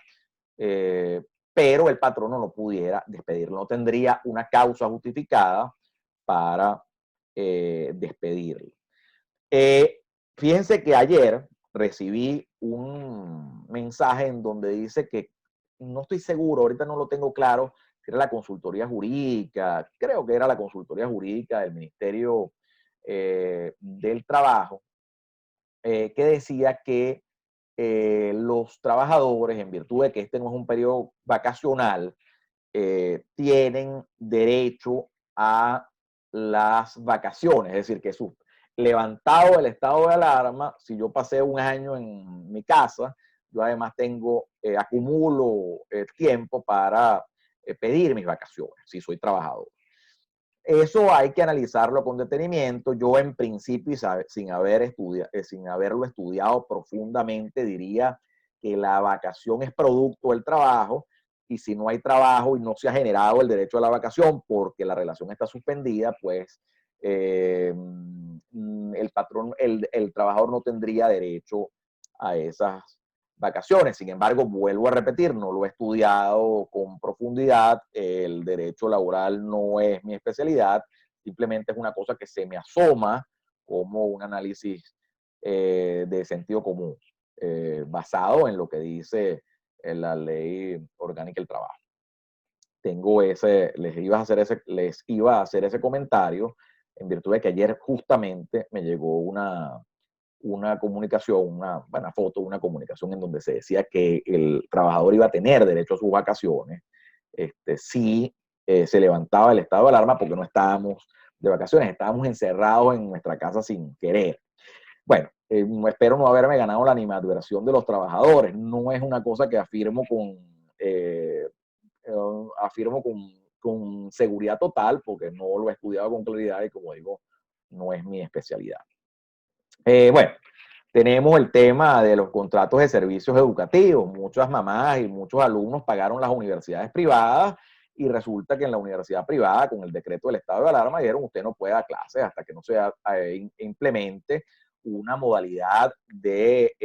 eh, pero el patrono no pudiera despedirlo, no tendría una causa justificada para despedirlo. Eh, Fíjense que ayer recibí un mensaje en donde dice que, no estoy seguro, ahorita no lo tengo claro, si era la consultoría jurídica, creo que era la consultoría jurídica del Ministerio del Trabajo, que decía que los trabajadores, en virtud de que este no es un periodo vacacional, tienen derecho a las vacaciones, es decir, que levantado el estado de alarma, si yo pasé un año en mi casa, yo además acumulo tiempo para pedir mis vacaciones, si soy trabajador. Eso hay que analizarlo con detenimiento. Yo en principio, sin haberlo estudiado profundamente, diría que la vacación es producto del trabajo, y si no hay trabajo y no se ha generado el derecho a la vacación porque la relación está suspendida, pues el trabajador no tendría derecho a esas vacaciones. Sin embargo, vuelvo a repetir, no lo he estudiado con profundidad, el derecho laboral no es mi especialidad, simplemente es una cosa que se me asoma como un análisis de sentido común, basado en lo que dice la ley orgánica del trabajo. Les iba a hacer ese comentario en virtud de que ayer justamente me llegó una comunicación, una foto, una comunicación en donde se decía que el trabajador iba a tener derecho a sus vacaciones si se levantaba el estado de alarma, porque no estábamos de vacaciones, estábamos encerrados en nuestra casa sin querer. Bueno, espero no haberme ganado la animadversión de los trabajadores. No es una cosa que afirmo con seguridad total, porque no lo he estudiado con claridad y, como digo, no es mi especialidad. Bueno, Tenemos el tema de los contratos de servicios educativos. Muchas mamás y muchos alumnos pagaron las universidades privadas y resulta que en la universidad privada, con el decreto del estado de alarma, dijeron usted no puede dar clases hasta que no se implemente una modalidad de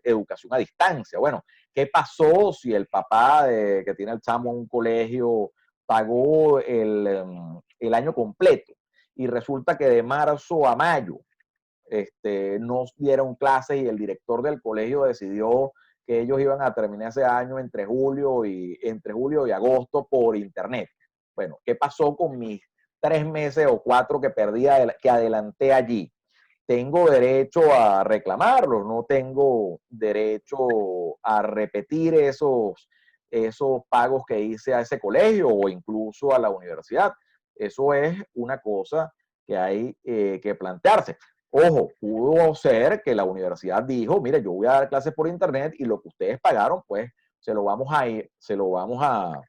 educación a distancia. Bueno, ¿qué pasó si el papá que tiene el chamo en un colegio pagó el año completo y resulta que de marzo a mayo nos dieron clases y el director del colegio decidió que ellos iban a terminar ese año entre julio y agosto por internet? Bueno, ¿qué pasó con mis 3 meses o 4 que perdí, que adelanté allí? Tengo derecho a reclamarlos, no tengo derecho a repetir esos pagos que hice a ese colegio o incluso a la universidad. Eso es una cosa que hay que plantearse. Ojo, pudo ser que la universidad dijo, mire, yo voy a dar clases por internet y lo que ustedes pagaron, pues se lo vamos a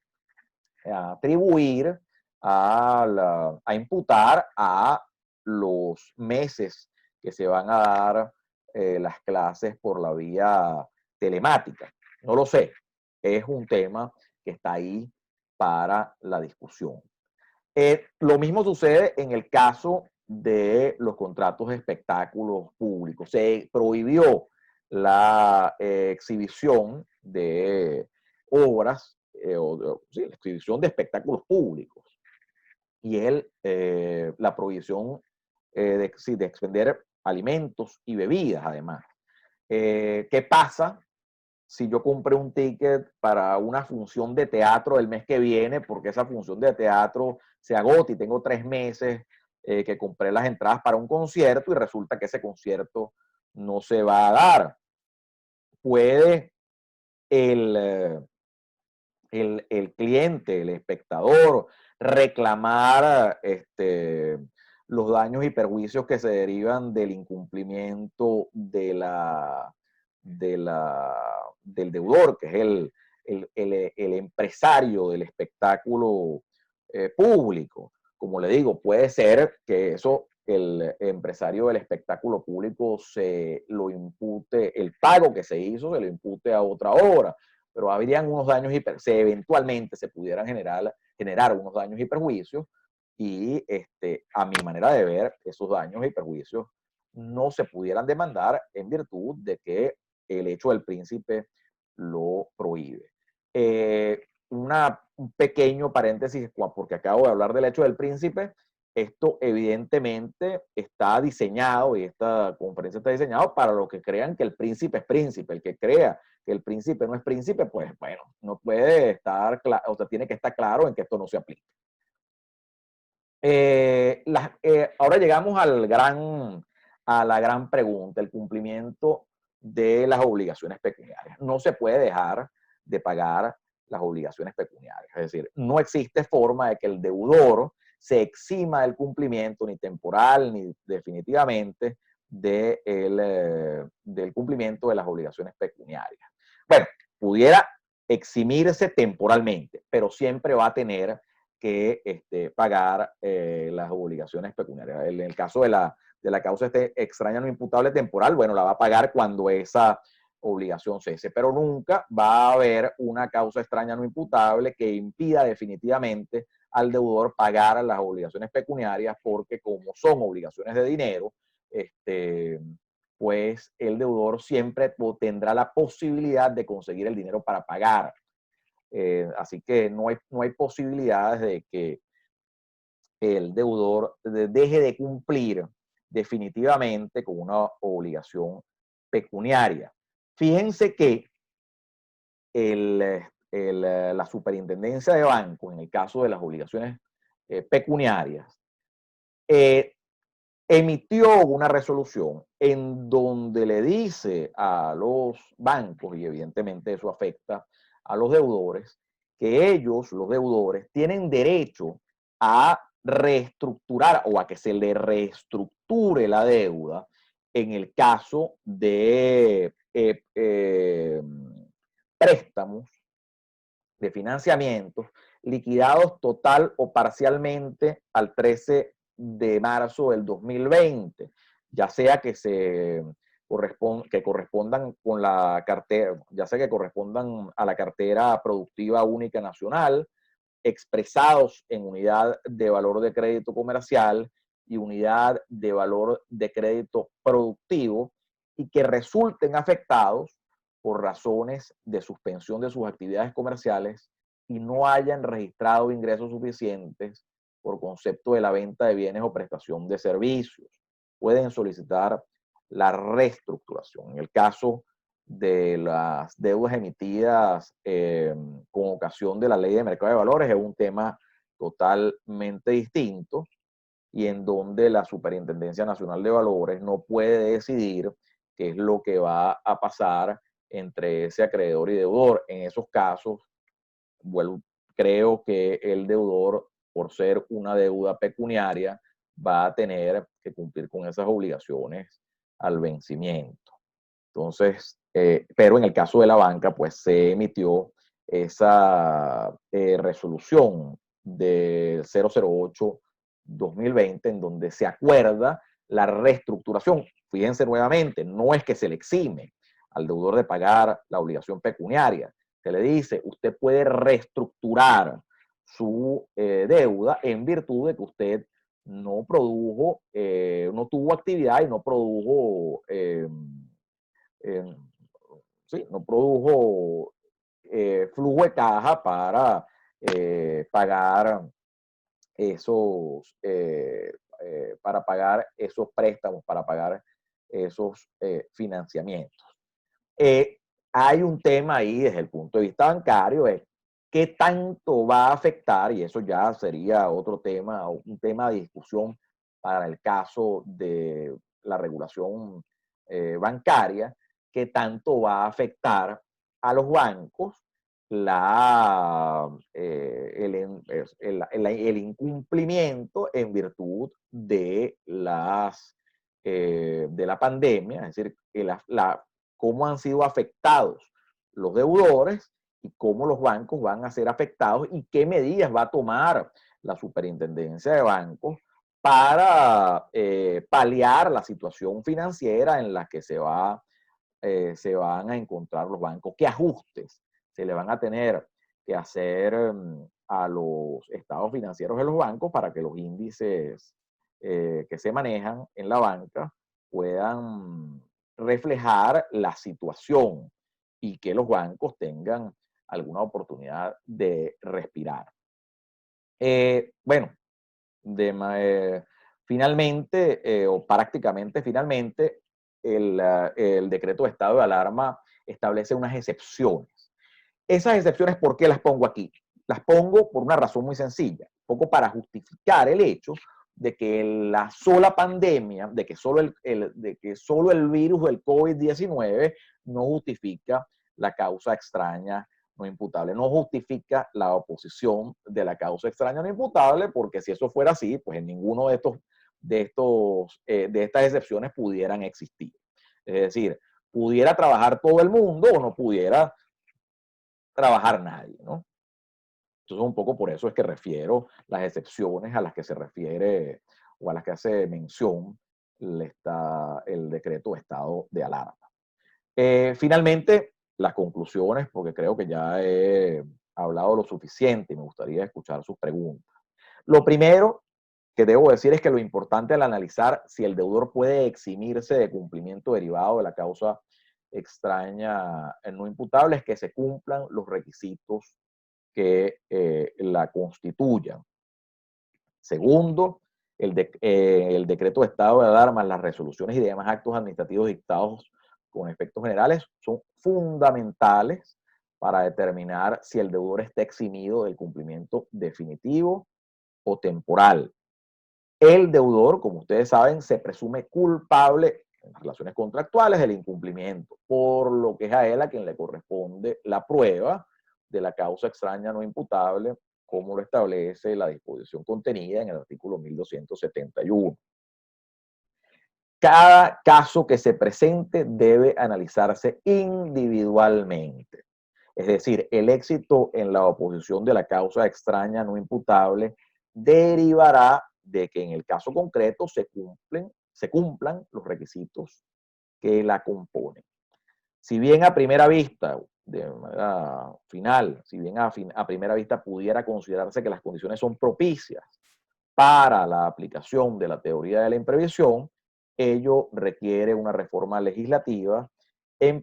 atribuir, a imputar a los meses que se van a dar las clases por la vía telemática. No lo sé, es un tema que está ahí para la discusión. Lo mismo sucede en el caso de los contratos de espectáculos públicos. Se prohibió la exhibición de obras, sí, la exhibición de espectáculos públicos y la prohibición sí, de expender alimentos y bebidas además. ¿Qué pasa si yo compré un ticket para una función de teatro el mes que viene, porque esa función de teatro se agota y tengo 3 meses que compré las entradas para un concierto y resulta que ese concierto no se va a dar? Puede el, el cliente, el espectador, reclamar los daños y perjuicios que se derivan del incumplimiento del deudor, que es el empresario del espectáculo público. Como le digo, puede ser que eso el empresario del espectáculo público se lo impute, el pago que se hizo se lo impute a otra obra, pero habrían unos daños y eventualmente se pudieran generar unos daños y perjuicios y a mi manera de ver, esos daños y perjuicios no se pudieran demandar en virtud de que el hecho del príncipe lo prohíbe. Un pequeño paréntesis, porque acabo de hablar del hecho del príncipe. Esto evidentemente está diseñado y esta conferencia está diseñada para los que crean que el príncipe es príncipe. El que crea que el príncipe no es príncipe, pues bueno, no puede estar, o sea, tiene que estar claro en que esto no se aplica. Ahora llegamos a la gran pregunta, el cumplimiento de las obligaciones pecuniarias. No se puede dejar de pagar las obligaciones pecuniarias. Es decir, no existe forma de que el deudor se exima del cumplimiento ni temporal ni definitivamente del cumplimiento de las obligaciones pecuniarias. Bueno, pudiera eximirse temporalmente, pero siempre va a tener que pagar las obligaciones pecuniarias. En el caso de la causa extraña no imputable temporal, bueno, la va a pagar cuando esa obligación cese, pero nunca va a haber una causa extraña no imputable que impida definitivamente al deudor pagar las obligaciones pecuniarias, porque como son obligaciones de dinero, pues el deudor siempre tendrá la posibilidad de conseguir el dinero para pagar. Así que no hay posibilidades de que el deudor deje de cumplir definitivamente con una obligación pecuniaria. Fíjense que la superintendencia de bancos, en el caso de las obligaciones pecuniarias, eh, emitió una resolución en donde le dice a los bancos, y evidentemente eso afecta a los deudores, que ellos, los deudores, tienen derecho a reestructurar o a que se le reestructure la deuda en el caso de préstamos de financiamientos liquidados total o parcialmente al 13 de marzo del 2020, ya sea que se que correspondan con la cartera, ya sea que correspondan a la cartera productiva única nacional, expresados en unidad de valor de crédito comercial y unidad de valor de crédito productivo, y que resulten afectados por razones de suspensión de sus actividades comerciales y no hayan registrado ingresos suficientes por concepto de la venta de bienes o prestación de servicios. Pueden solicitar la reestructuración. En el caso de las deudas emitidas con ocasión de la ley de mercado de valores es un tema totalmente distinto, y en donde la Superintendencia Nacional de Valores no puede decidir qué es lo que va a pasar entre ese acreedor y deudor. En esos casos, bueno, creo que el deudor, por ser una deuda pecuniaria, va a tener que cumplir con esas obligaciones al vencimiento. Entonces, pero en el caso de la banca, pues se emitió esa resolución de 008-2020 en donde se acuerda la reestructuración. Fíjense nuevamente, no es que se le exime al deudor de pagar la obligación pecuniaria. Se le dice, usted puede reestructurar su deuda en virtud de que usted no produjo, no tuvo actividad y no produjo eh, sí, no produjo flujo de caja pagar esos, para pagar esos préstamos, para pagar esos financiamientos. Eh, Hay un tema ahí desde el punto de vista bancario, es qué tanto va a afectar, y eso ya sería otro tema, un tema de discusión para el caso de la regulación bancaria, qué tanto va a afectar a los bancos el incumplimiento en virtud de la pandemia, es decir, cómo han sido afectados los deudores y cómo los bancos van a ser afectados y qué medidas va a tomar la Superintendencia de Bancos para paliar la situación financiera en la que se van a encontrar los bancos, qué ajustes se le van a tener que hacer a los estados financieros de los bancos para que los índices que se manejan en la banca puedan reflejar la situación y que los bancos tengan alguna oportunidad de respirar. Bueno, finalmente, o prácticamente finalmente, el decreto de estado de alarma establece unas excepciones. Esas excepciones, ¿por qué las pongo aquí? Las pongo por una razón muy sencilla, un poco para justificar el hecho de que la sola pandemia, de que solo el virus del COVID-19 no justifica la causa extraña no imputable, no justifica la oposición de la causa extraña no imputable, porque si eso fuera así, pues en ninguno de estas excepciones pudieran existir. Es decir, pudiera trabajar todo el mundo o no pudiera trabajar nadie, ¿no? Entonces, un poco por eso es que refiero las excepciones a las que se refiere o a las que hace mención el decreto de estado de alarma. Finalmente, las conclusiones, porque creo que ya he hablado lo suficiente y me gustaría escuchar sus preguntas. Lo primero que debo decir es que lo importante al analizar si el deudor puede eximirse de cumplimiento derivado de la causa extraña no imputable es que se cumplan los requisitos que la constituyan. Segundo, el decreto de estado de alarma, las resoluciones y demás actos administrativos dictados con efectos generales son fundamentales para determinar si el deudor está eximido del cumplimiento definitivo o temporal. El deudor, como ustedes saben, se presume culpable en las relaciones contractuales del incumplimiento, por lo que es a él a quien le corresponde la prueba de la causa extraña no imputable, como lo establece la disposición contenida en el artículo 1271. Cada caso que se presente debe analizarse individualmente. Es decir, el éxito en la oposición de la causa extraña no imputable derivará de que en el caso concreto se cumplan los requisitos que la componen. Si bien a primera vista, de manera final, si bien a primera vista pudiera considerarse que las condiciones son propicias para la aplicación de la teoría de la imprevisión, ello requiere una reforma legislativa en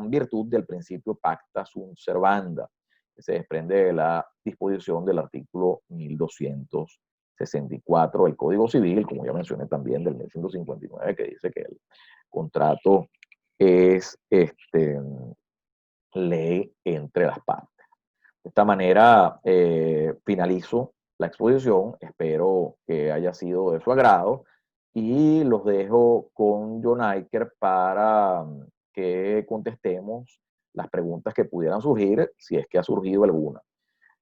virtud del principio pacta sunt servanda, que se desprende de la disposición del artículo 1264 del Código Civil, como ya mencioné también del 1159, que dice que el contrato es ley entre las partes. De esta manera finalizo la exposición, espero que haya sido de su agrado y los dejo con John Iker para que contestemos las preguntas que pudieran surgir, si es que ha surgido alguna.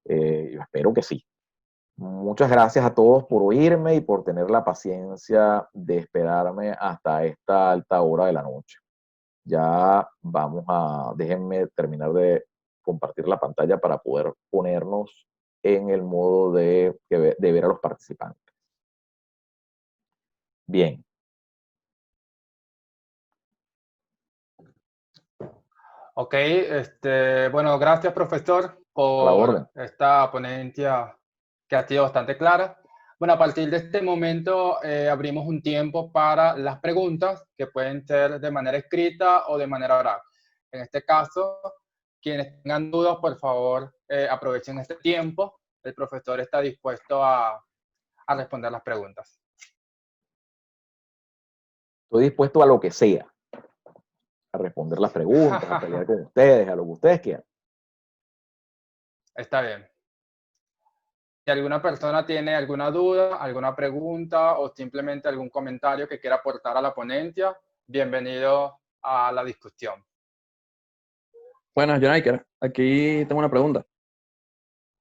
Yo espero que sí. Muchas gracias a todos por oírme y por tener la paciencia de esperarme hasta esta alta hora de la noche. Ya déjenme terminar de compartir la pantalla para poder ponernos en el modo de ver a los participantes. Bien. Ok, bueno, gracias profesor A la orden. por esta ponencia que ha sido bastante clara. Bueno, a partir de este momento abrimos un tiempo para las preguntas que pueden ser de manera escrita o de manera oral. En este caso, quienes tengan dudas, por favor, aprovechen este tiempo. El profesor está dispuesto a responder las preguntas. Estoy dispuesto a lo que sea, a responder las preguntas, a pelear con ustedes, a lo que ustedes quieran. Está bien. Si alguna persona tiene alguna duda, alguna pregunta o simplemente algún comentario que quiera aportar a la ponencia, bienvenido a la discusión. Buenas, John Iker. Aquí tengo una pregunta.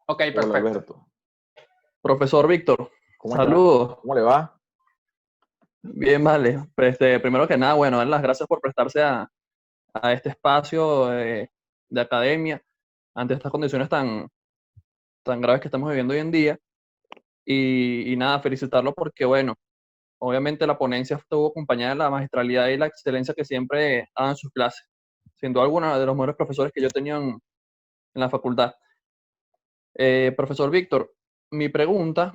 Ok, Hola, perfecto. Alberto. Profesor Víctor, ¿Cómo está? saludos. ¿Cómo le va? Bien, vale. Primero que nada, bueno, dar las gracias por prestarse a este espacio de academia ante estas condiciones tan graves que estamos viviendo hoy en día. Y nada, felicitarlo porque, bueno, obviamente la ponencia estuvo acompañada de la magistralidad y la excelencia que siempre daban en sus clases. Sin duda alguna, de los mejores profesores que yo tenía en la facultad. Profesor Víctor, mi pregunta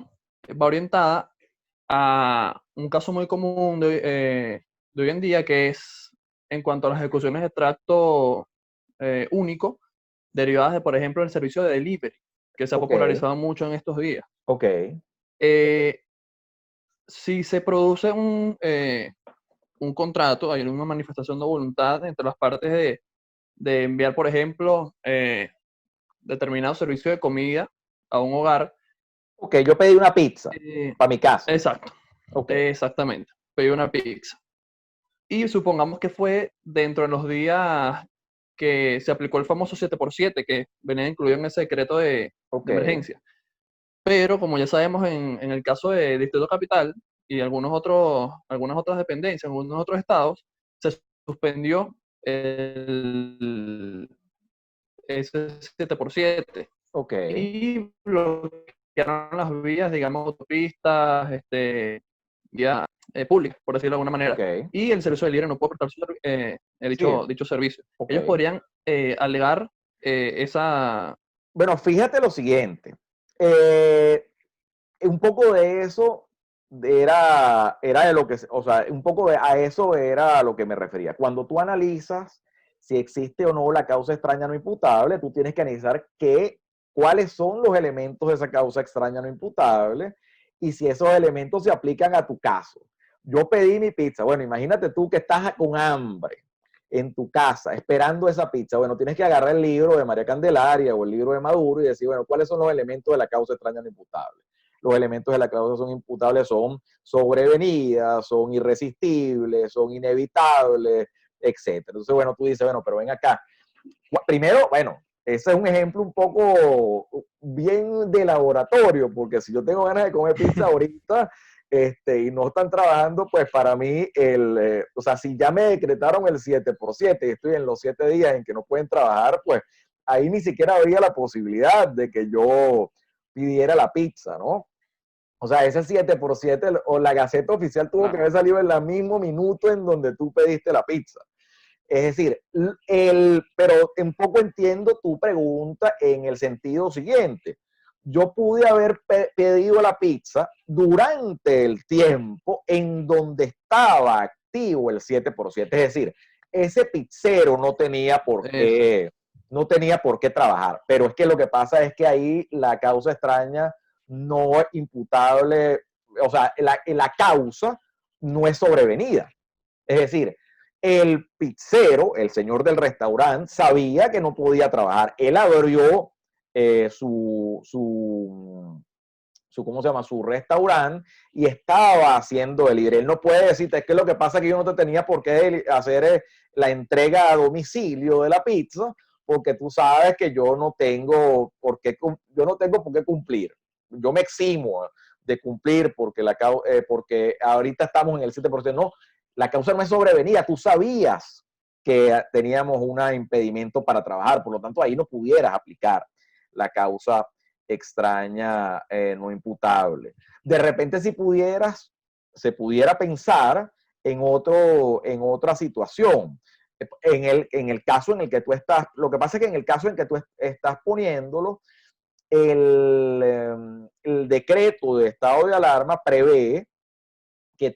va orientada a un caso muy común de hoy en día, que es en cuanto a las ejecuciones de tracto único, derivadas de, por ejemplo, el servicio de delivery, que se ha popularizado mucho en estos días. Ok. Si se produce un contrato, hay una manifestación de voluntad entre las partes de enviar, por ejemplo, determinado servicio de comida a un hogar. Ok, yo pedí una pizza para mi casa. Exacto. Okay. Exactamente. Pedí una pizza. Y supongamos que fue dentro de los días que se aplicó el famoso 7x7, que venía incluido en ese decreto de emergencia. Pero como ya sabemos, en el caso de Distrito Capital y algunas otras dependencias, en algunos otros estados, se suspendió ese 7x7. Ok. Y bloquearon las vías, digamos, autopistas, vías públicas, por decirlo de alguna manera. Okay. Y el servicio de delivery no puede prestar dicho servicio. Okay. Ellos podrían alegar esa... Bueno, fíjate lo siguiente. Un poco de eso era de lo que, o sea, un poco a eso era a lo que me refería. Cuando tú analizas si existe o no la causa extraña no imputable, tú tienes que analizar cuáles son los elementos de esa causa extraña no imputable y si esos elementos se aplican a tu caso. Yo pedí mi pizza. Bueno, imagínate tú que estás con hambre en tu casa esperando esa pizza. Bueno, tienes que agarrar el libro de María Candelaria o el libro de Maduro y decir, bueno, ¿cuáles son los elementos de la causa extraña no imputable? Los elementos de la causa son imputables son sobrevenidas, son irresistibles, son inevitables, etc. Entonces, bueno, tú dices, bueno, pero ven acá. Primero, bueno, ese es un ejemplo un poco bien de laboratorio, porque si yo tengo ganas de comer pizza ahorita y no están trabajando, pues para mí, o sea, si ya me decretaron el 7x7 y estoy en los 7 días en que no pueden trabajar, pues ahí ni siquiera habría la posibilidad de que yo pidiera la pizza, ¿no? O sea, ese 7x7 o la Gaceta Oficial tuvo que haber salido en el mismo minuto en donde tú pediste la pizza. Es decir, pero un poco entiendo tu pregunta en el sentido siguiente. Yo pude haber pedido la pizza durante el tiempo en donde estaba activo el 7x7. Es decir, ese pizzero no tenía por qué trabajar. Pero es que lo que pasa es que ahí la causa extraña no es imputable, o sea, la causa no es sobrevenida. Es decir, el pizzero, el señor del restaurante, sabía que no podía trabajar. Él abrió ¿cómo se llama? Su restaurante y estaba haciendo delivery. Él no puede decirte, es que lo que pasa es que yo no te tenía por qué hacer la entrega a domicilio de la pizza, porque tú sabes que yo no tengo por qué cumplir. Yo me eximo de cumplir porque ahorita estamos en el 7%. No, la causa no es sobrevenida. Tú sabías que teníamos un impedimento para trabajar, por lo tanto ahí no pudieras aplicar la causa extraña no imputable. De repente se pudiera pensar en otra situación. En el caso en el que tú estás, lo que pasa es que en el caso en que tú estás poniéndolo, el decreto de estado de alarma prevé que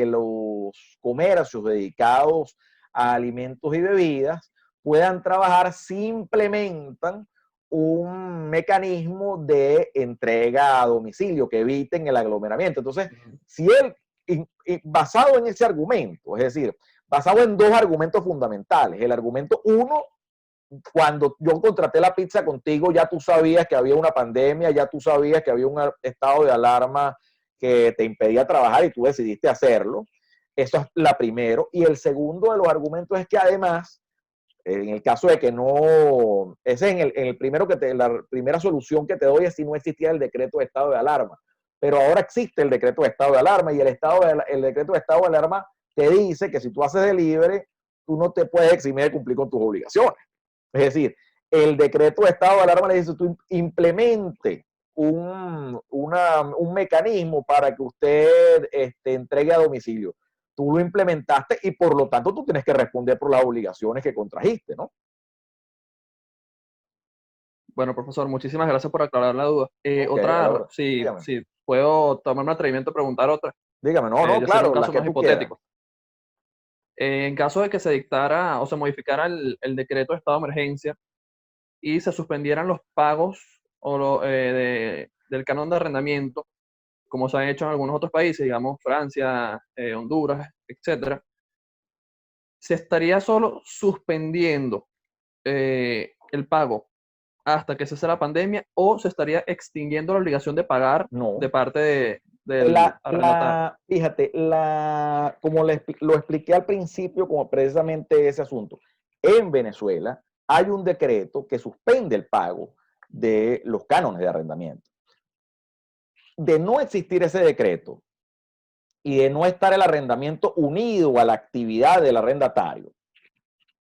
los comercios dedicados a alimentos y bebidas puedan trabajar si implementan un mecanismo de entrega a domicilio que eviten el aglomeramiento. Entonces, si basado en ese argumento, es decir, basado en dos argumentos fundamentales, el argumento uno, cuando yo contraté la pizza contigo, ya tú sabías que había una pandemia, ya tú sabías que había un estado de alarma que te impedía trabajar y tú decidiste hacerlo. Eso es la primero. Y el segundo de los argumentos es que además, en el caso de que no, ese es en el primero la primera solución que te doy es si no existía el decreto de estado de alarma. Pero ahora existe el decreto de estado de alarma y el decreto de estado de alarma te dice que si tú haces delivery, tú no te puedes eximir de cumplir con tus obligaciones. Es decir, el decreto de estado de alarma le dice, tú implemente un mecanismo para que usted entregue a domicilio. Tú lo implementaste y por lo tanto tú tienes que responder por las obligaciones que contrajiste, ¿no? Bueno, profesor, muchísimas gracias por aclarar la duda. Ahora, si puedo tomarme el atrevimiento de preguntar otra. Dígame, no, Yo sería claro, un las caso que más tú quieras. hipotético. En caso de que se dictara o se modificara el decreto de estado de emergencia y se suspendieran los pagos del canon de arrendamiento, como se han hecho en algunos otros países, digamos Francia, Honduras, etcétera, se estaría solo suspendiendo el pago hasta que cese la pandemia o se estaría extinguiendo la obligación de pagar No. de parte del arrendatario. Fíjate, como lo expliqué al principio, como precisamente ese asunto, en Venezuela hay un decreto que suspende el pago de los cánones de arrendamiento. De no existir ese decreto y de no estar el arrendamiento unido a la actividad del arrendatario,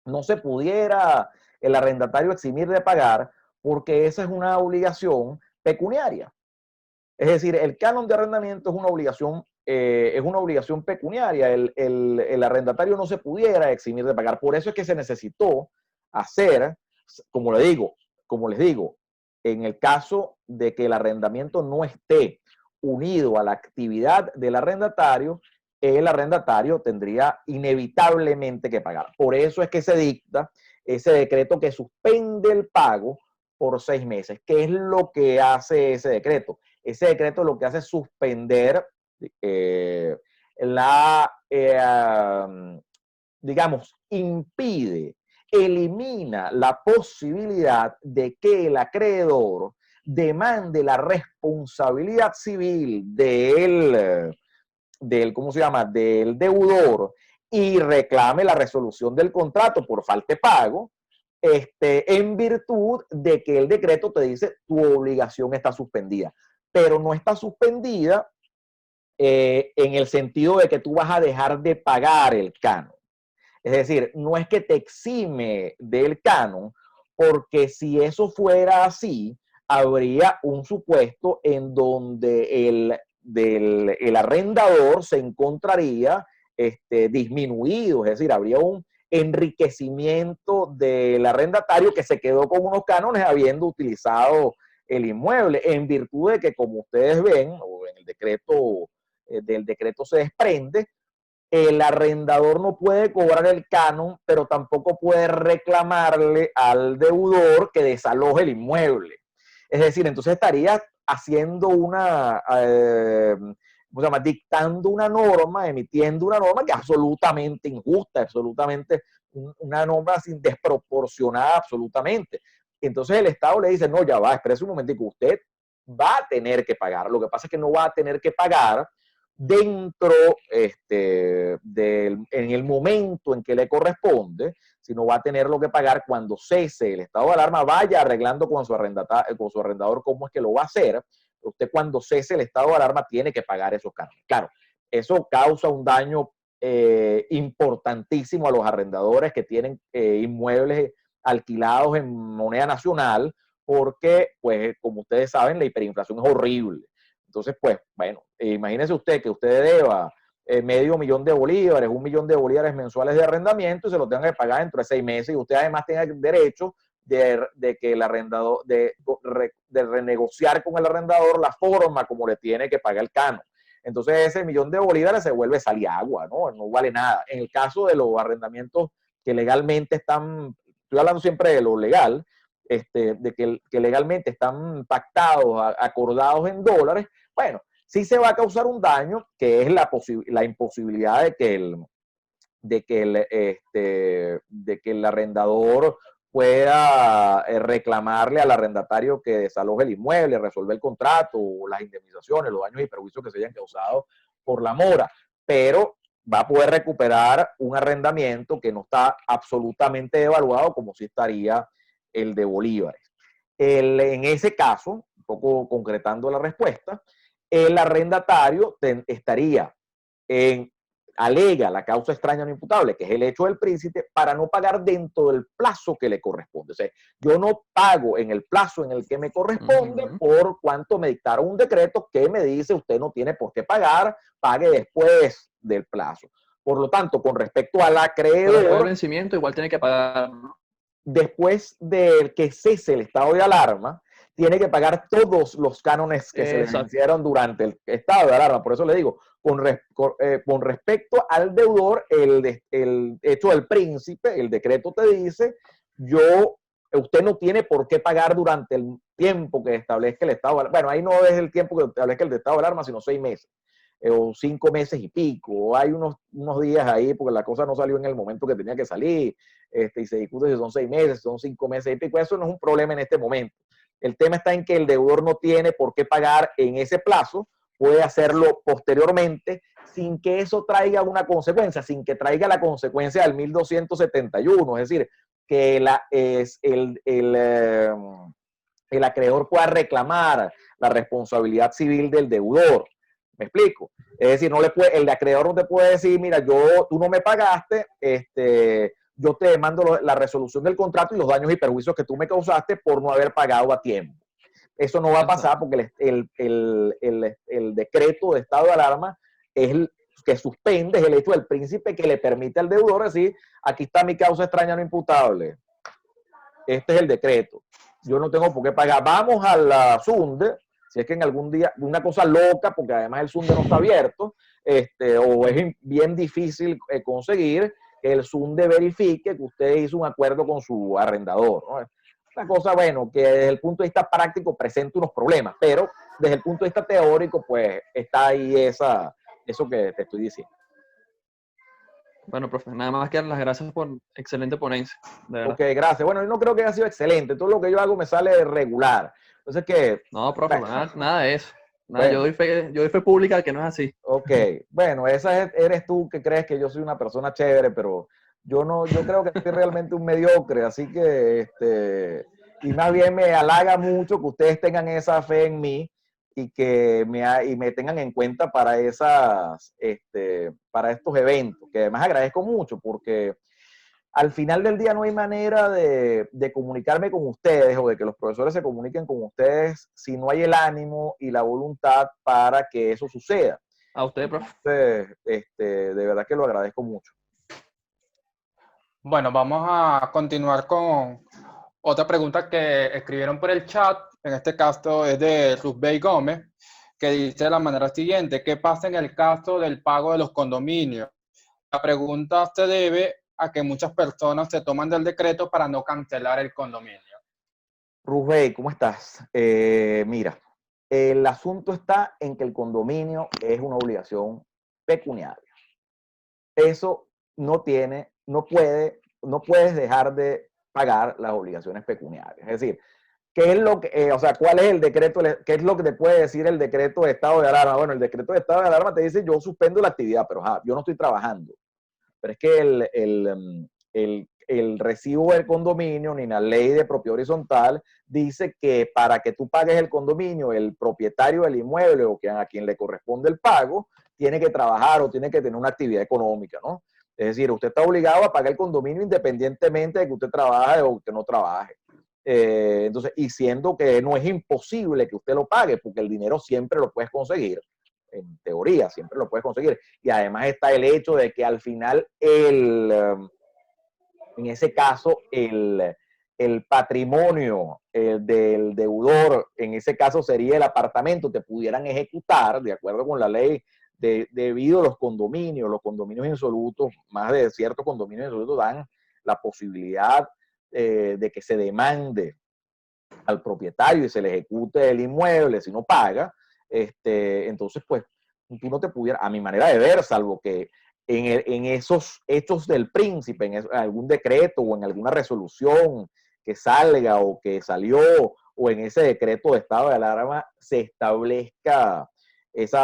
no se pudiera el arrendatario eximir de pagar porque esa es una obligación pecuniaria. Es decir, el canon de arrendamiento es una obligación pecuniaria. El arrendatario no se pudiera eximir de pagar. Por eso es que se necesitó hacer, como les digo, en el caso de que el arrendamiento no esté unido a la actividad del arrendatario, el arrendatario tendría inevitablemente que pagar. Por eso es que se dicta ese decreto que suspende el pago por 6 meses. ¿Qué es lo que hace ese decreto? Ese decreto lo que hace es suspender digamos, elimina la posibilidad de que el acreedor demande la responsabilidad civil ¿cómo se llama? Del deudor y reclame la resolución del contrato por falta de pago, en virtud de que el decreto te dice tu obligación está suspendida, pero no está suspendida en el sentido de que tú vas a dejar de pagar el canon. Es decir, no es que te exime del canon, porque si eso fuera así, habría un supuesto en donde el arrendador se encontraría disminuido, es decir, habría un enriquecimiento del arrendatario que se quedó con unos cánones habiendo utilizado el inmueble, en virtud de que, como ustedes ven, o en el decreto, del decreto se desprende, el arrendador no puede cobrar el canon, pero tampoco puede reclamarle al deudor que desaloje el inmueble. Es decir, entonces estaría haciendo ¿cómo se llama? Dictando una norma, emitiendo una norma que es absolutamente injusta, absolutamente una norma sin desproporcionada absolutamente. Entonces el Estado le dice, no, ya va, espérese un momentico, usted va a tener que pagar. Lo que pasa es que no va a tener que pagar dentro en el momento en que le corresponde, sino va a tener lo que pagar cuando cese el estado de alarma, vaya arreglando con su arrendador cómo es que lo va a hacer. Usted cuando cese el estado de alarma tiene que pagar esos cánones. Claro, eso causa un daño importantísimo a los arrendadores que tienen inmuebles alquilados en moneda nacional, porque, pues, como ustedes saben, la hiperinflación es horrible. Entonces, pues, bueno, imagínese usted que usted deba medio millón de bolívares, 1 millón de bolívares mensuales de arrendamiento y se lo tenga que pagar dentro de 6 meses y usted además tenga derecho de que el arrendador, de renegociar con el arrendador la forma como le tiene que pagar el canon. Entonces ese millón de bolívares se vuelve saliagua, ¿no? No vale nada. En el caso de los arrendamientos que legalmente están, estoy hablando siempre de lo legal, de que legalmente están pactados, acordados en dólares, bueno, sí se va a causar un daño, que es la imposibilidad de que el arrendador pueda reclamarle al arrendatario que desaloje el inmueble, resolver el contrato, o las indemnizaciones, los daños y perjuicios que se hayan causado por la mora, pero va a poder recuperar un arrendamiento que no está absolutamente devaluado como si estaría el de bolívares. En ese caso, un poco concretando la respuesta, el arrendatario estaría alega la causa extraña no imputable, que es el hecho del príncipe, para no pagar dentro del plazo que le corresponde. O sea, yo no pago en el plazo en el que me corresponde por cuanto me dictaron un decreto que me dice usted no tiene por qué pagar, pague después del plazo. Por lo tanto, con respecto al acreedor, después del vencimiento igual tiene que pagar, ¿no? Después de que cese el estado de alarma, tiene que pagar todos los cánones que se le vencieron durante el estado de alarma. Por eso le digo, con respecto al deudor, el hecho del príncipe, el decreto te dice, usted no tiene por qué pagar durante el tiempo que establezca el estado de alarma. Bueno, ahí no es el tiempo que establezca el estado de alarma, sino 6 meses. O 5 meses y pico, o hay unos días ahí, porque la cosa no salió en el momento que tenía que salir, y se discute si son 6 meses, son 5 meses y pico. Eso no es un problema en este momento. El tema está en que el deudor no tiene por qué pagar en ese plazo, puede hacerlo posteriormente sin que eso traiga una consecuencia, sin que traiga la consecuencia del 1271, es decir, que el acreedor pueda reclamar la responsabilidad civil del deudor. ¿Me explico? Es decir, el acreedor no te puede decir, mira, tú no me pagaste, yo te demando la resolución del contrato y los daños y perjuicios que tú me causaste por no haber pagado a tiempo. Eso no va a pasar porque el decreto de estado de alarma es el que suspende, es el hecho del príncipe que le permite al deudor decir, aquí está mi causa extraña no imputable. Este es el decreto. Yo no tengo por qué pagar. Vamos a la SUNDE, si es que en algún día, una cosa loca, porque además el SUNDE no está abierto, o es bien difícil conseguir que el SUNDE verifique que usted hizo un acuerdo con su arrendador, ¿no? Una cosa, bueno, que desde el punto de vista práctico presenta unos problemas, pero desde el punto de vista teórico, pues está ahí eso que te estoy diciendo. Bueno, profe, nada más que dar las gracias por excelente ponencia, de verdad. Ok, gracias. Bueno, yo no creo que haya sido excelente. Todo lo que yo hago me sale regular. Entonces, que... No, profe, bueno, nada de eso. Nada, bueno, yo doy fe pública que no es así. ok, bueno, eres tú que crees que yo soy una persona chévere, pero yo creo que soy realmente un mediocre, así que, y más bien me halaga mucho que ustedes tengan esa fe en mí y que me tengan en cuenta para para estos eventos, que además agradezco mucho porque al final del día no hay manera de comunicarme con ustedes o de que los profesores se comuniquen con ustedes si no hay el ánimo y la voluntad para que eso suceda. A usted, profe. Entonces, de verdad que lo agradezco mucho. Bueno, vamos a continuar con otra pregunta que escribieron por el chat. En este caso es de Ruzbey Gómez, que dice de la manera siguiente: ¿qué pasa en el caso del pago de los condominios? La pregunta se debe a que muchas personas se toman del decreto para no cancelar el condominio. Rubén, ¿cómo estás? Mira, el asunto está en que el condominio es una obligación pecuniaria. Eso no puedes dejar de pagar las obligaciones pecuniarias. Es decir, ¿qué es lo que, o sea, cuál es el decreto, qué es lo que te puede decir el decreto de estado de alarma? Bueno, el decreto de estado de alarma te dice, yo suspendo la actividad, pero yo no estoy trabajando. Pero es que el recibo del condominio, ni la ley de propiedad horizontal, dice que para que tú pagues el condominio, el propietario del inmueble o a quien le corresponde el pago, tiene que trabajar o tiene que tener una actividad económica, ¿no? Es decir, usted está obligado a pagar el condominio independientemente de que usted trabaje o que no trabaje. Entonces, y siendo que no es imposible que usted lo pague, porque el dinero siempre lo puedes conseguir, en teoría siempre lo puedes conseguir. Y además está el hecho de que al final, en ese caso, el patrimonio del deudor, en ese caso sería el apartamento, te pudieran ejecutar, de acuerdo con la ley, debido a los condominios insolutos, más de ciertos condominios insolutos dan la posibilidad de que se demande al propietario y se le ejecute el inmueble si no paga. Entonces, pues, tú no te pudieras, a mi manera de ver, salvo que en esos hechos del príncipe, en algún decreto o en alguna resolución que salga o que salió, o en ese decreto de estado de alarma, se establezca ese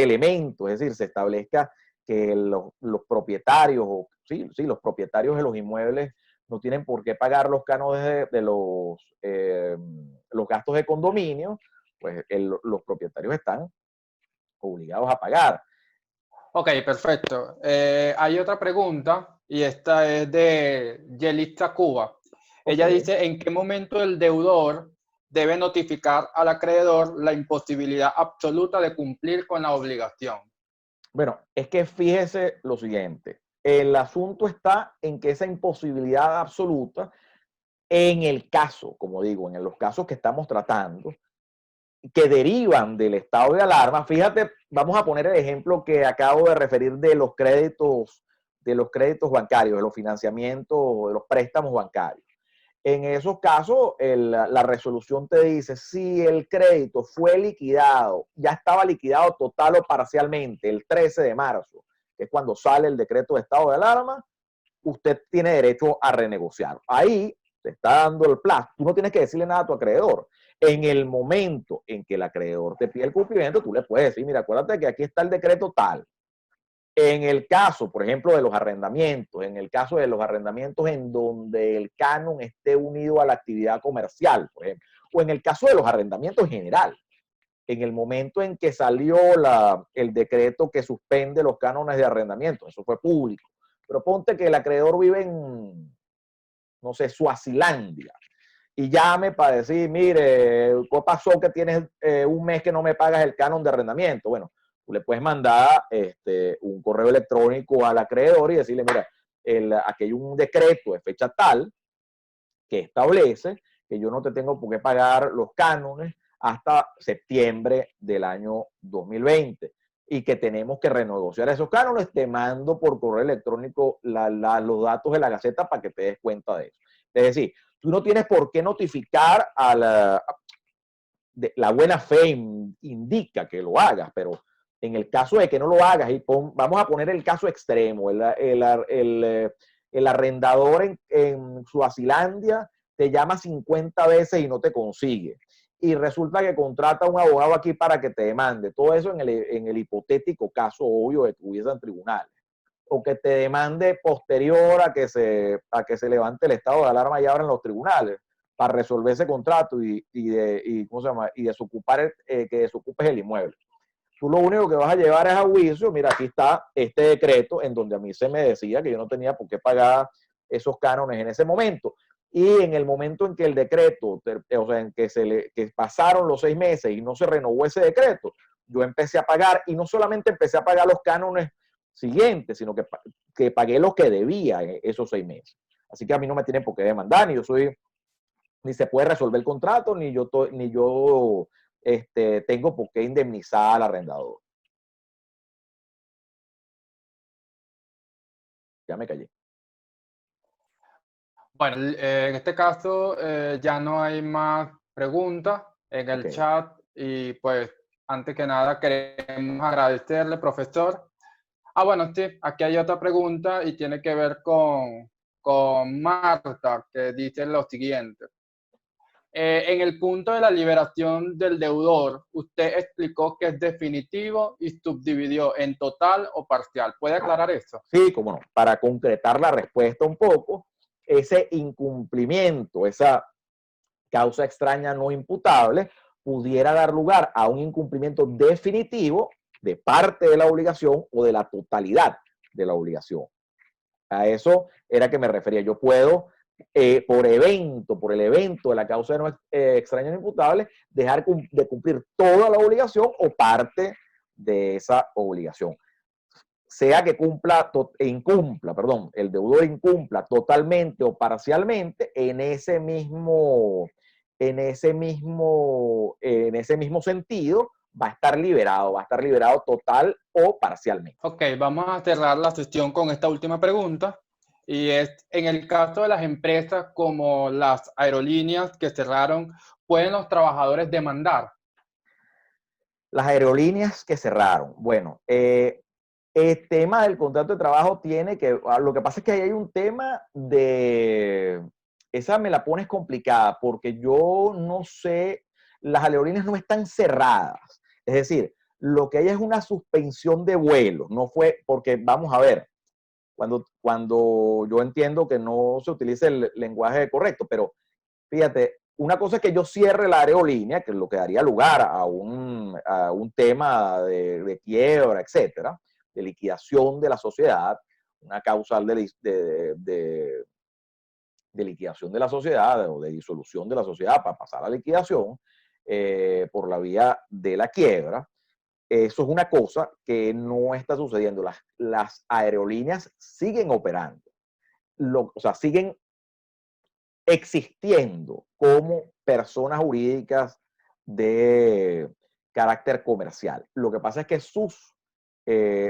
elemento, es decir, se establezca que los propietarios, los propietarios de los inmuebles no tienen por qué pagar los cánones de los gastos de condominio, pues los propietarios están obligados a pagar. Ok, perfecto. Hay otra pregunta y esta es de Yelitza Cuba. Ella dice, ¿en qué momento el deudor debe notificar al acreedor la imposibilidad absoluta de cumplir con la obligación? Bueno, es que fíjese lo siguiente. El asunto está en que esa imposibilidad absoluta, en el caso, como digo, en los casos que estamos tratando, que derivan del estado de alarma, fíjate, vamos a poner el ejemplo que acabo de referir de los créditos bancarios, de los financiamientos, de los préstamos bancarios. En esos casos, la resolución te dice, si el crédito fue liquidado, ya estaba liquidado total o parcialmente el 13 de marzo, que es cuando sale el decreto de estado de alarma, usted tiene derecho a renegociar. Ahí te está dando el plazo. Tú no tienes que decirle nada a tu acreedor. En el momento en que el acreedor te pide el cumplimiento, tú le puedes decir, mira, acuérdate que aquí está el decreto tal. En el caso, por ejemplo, de los arrendamientos, en donde el canon esté unido a la actividad comercial, por ejemplo, o en el caso de los arrendamientos en general, en el momento en que salió el decreto que suspende los cánones de arrendamiento, eso fue público, pero ponte que el acreedor vive en, no sé, Suazilandia, y llame para decir, mire, ¿qué pasó que tienes un mes que no me pagas el canon de arrendamiento? Bueno, tú le puedes mandar un correo electrónico al acreedor y decirle, mira, aquí hay un decreto de fecha tal que establece que yo no te tengo por qué pagar los cánones hasta septiembre del año 2020 y que tenemos que renegociar esos cánones. Te mando por correo electrónico los datos de la Gaceta para que te des cuenta de eso. Es decir, tú no tienes por qué notificar a la buena fe indica que lo hagas, pero en el caso de que no lo hagas, vamos a poner el caso extremo, el arrendador en Suazilandia te llama 50 veces y no te consigue. Y resulta que contrata a un abogado aquí para que te demande. Todo eso en el hipotético caso obvio de que hubiesen tribunales. O que te demande posterior a que se levante el estado de alarma y abran los tribunales para resolver ese contrato y desocupar, que desocupes el inmueble. tú lo único que vas a llevar es a juicio, mira, aquí está este decreto en donde a mí se me decía que yo no tenía por qué pagar esos cánones en ese momento. Y en el momento en que el decreto, o sea, en que pasaron los 6 meses y no se renovó ese decreto, yo empecé a pagar, y no solamente empecé a pagar los cánones siguientes, sino que pagué lo que debía en esos 6 meses. Así que a mí no me tienen por qué demandar, ni se puede resolver el contrato, ni yo tengo por qué indemnizar al arrendador. Ya me callé. Bueno, en este caso ya no hay más preguntas en el chat y pues antes que nada queremos agradecerle, profesor. Bueno, sí, aquí hay otra pregunta y tiene que ver con Marta, que dice lo siguiente. En el punto de la liberación del deudor, usted explicó que es definitivo y subdividió en total o parcial. ¿Puede aclarar eso? Sí, cómo no. Para concretar la respuesta un poco, ese incumplimiento, esa causa extraña no imputable, pudiera dar lugar a un incumplimiento definitivo de parte de la obligación o de la totalidad de la obligación. A eso era que me refería. Yo puedo, por el evento de la causa de no extraña no imputable, dejar de cumplir toda la obligación o parte de esa obligación. Sea que el deudor incumpla totalmente o parcialmente, en ese mismo sentido va a estar liberado total o parcialmente. Ok, vamos a cerrar la sesión con esta última pregunta. Y es, en el caso de las empresas como las aerolíneas que cerraron, ¿pueden los trabajadores demandar? Las aerolíneas que cerraron. Bueno, el tema del contrato de trabajo lo que pasa es que ahí hay un tema esa me la pones complicada, porque yo no sé, las aerolíneas no están cerradas. Es decir, lo que hay es una suspensión de vuelos. No fue, porque vamos a ver, cuando yo entiendo que no se utilice el lenguaje correcto, pero fíjate, una cosa es que yo cierre la aerolínea, que es lo que daría lugar a un tema de quiebra, etcétera, de liquidación de la sociedad, una causal de liquidación de la sociedad o de disolución de la sociedad para pasar a la liquidación por la vía de la quiebra. Eso es una cosa que no está sucediendo. Las aerolíneas siguen operando, o sea, siguen existiendo como personas jurídicas de carácter comercial. Lo que pasa es que sus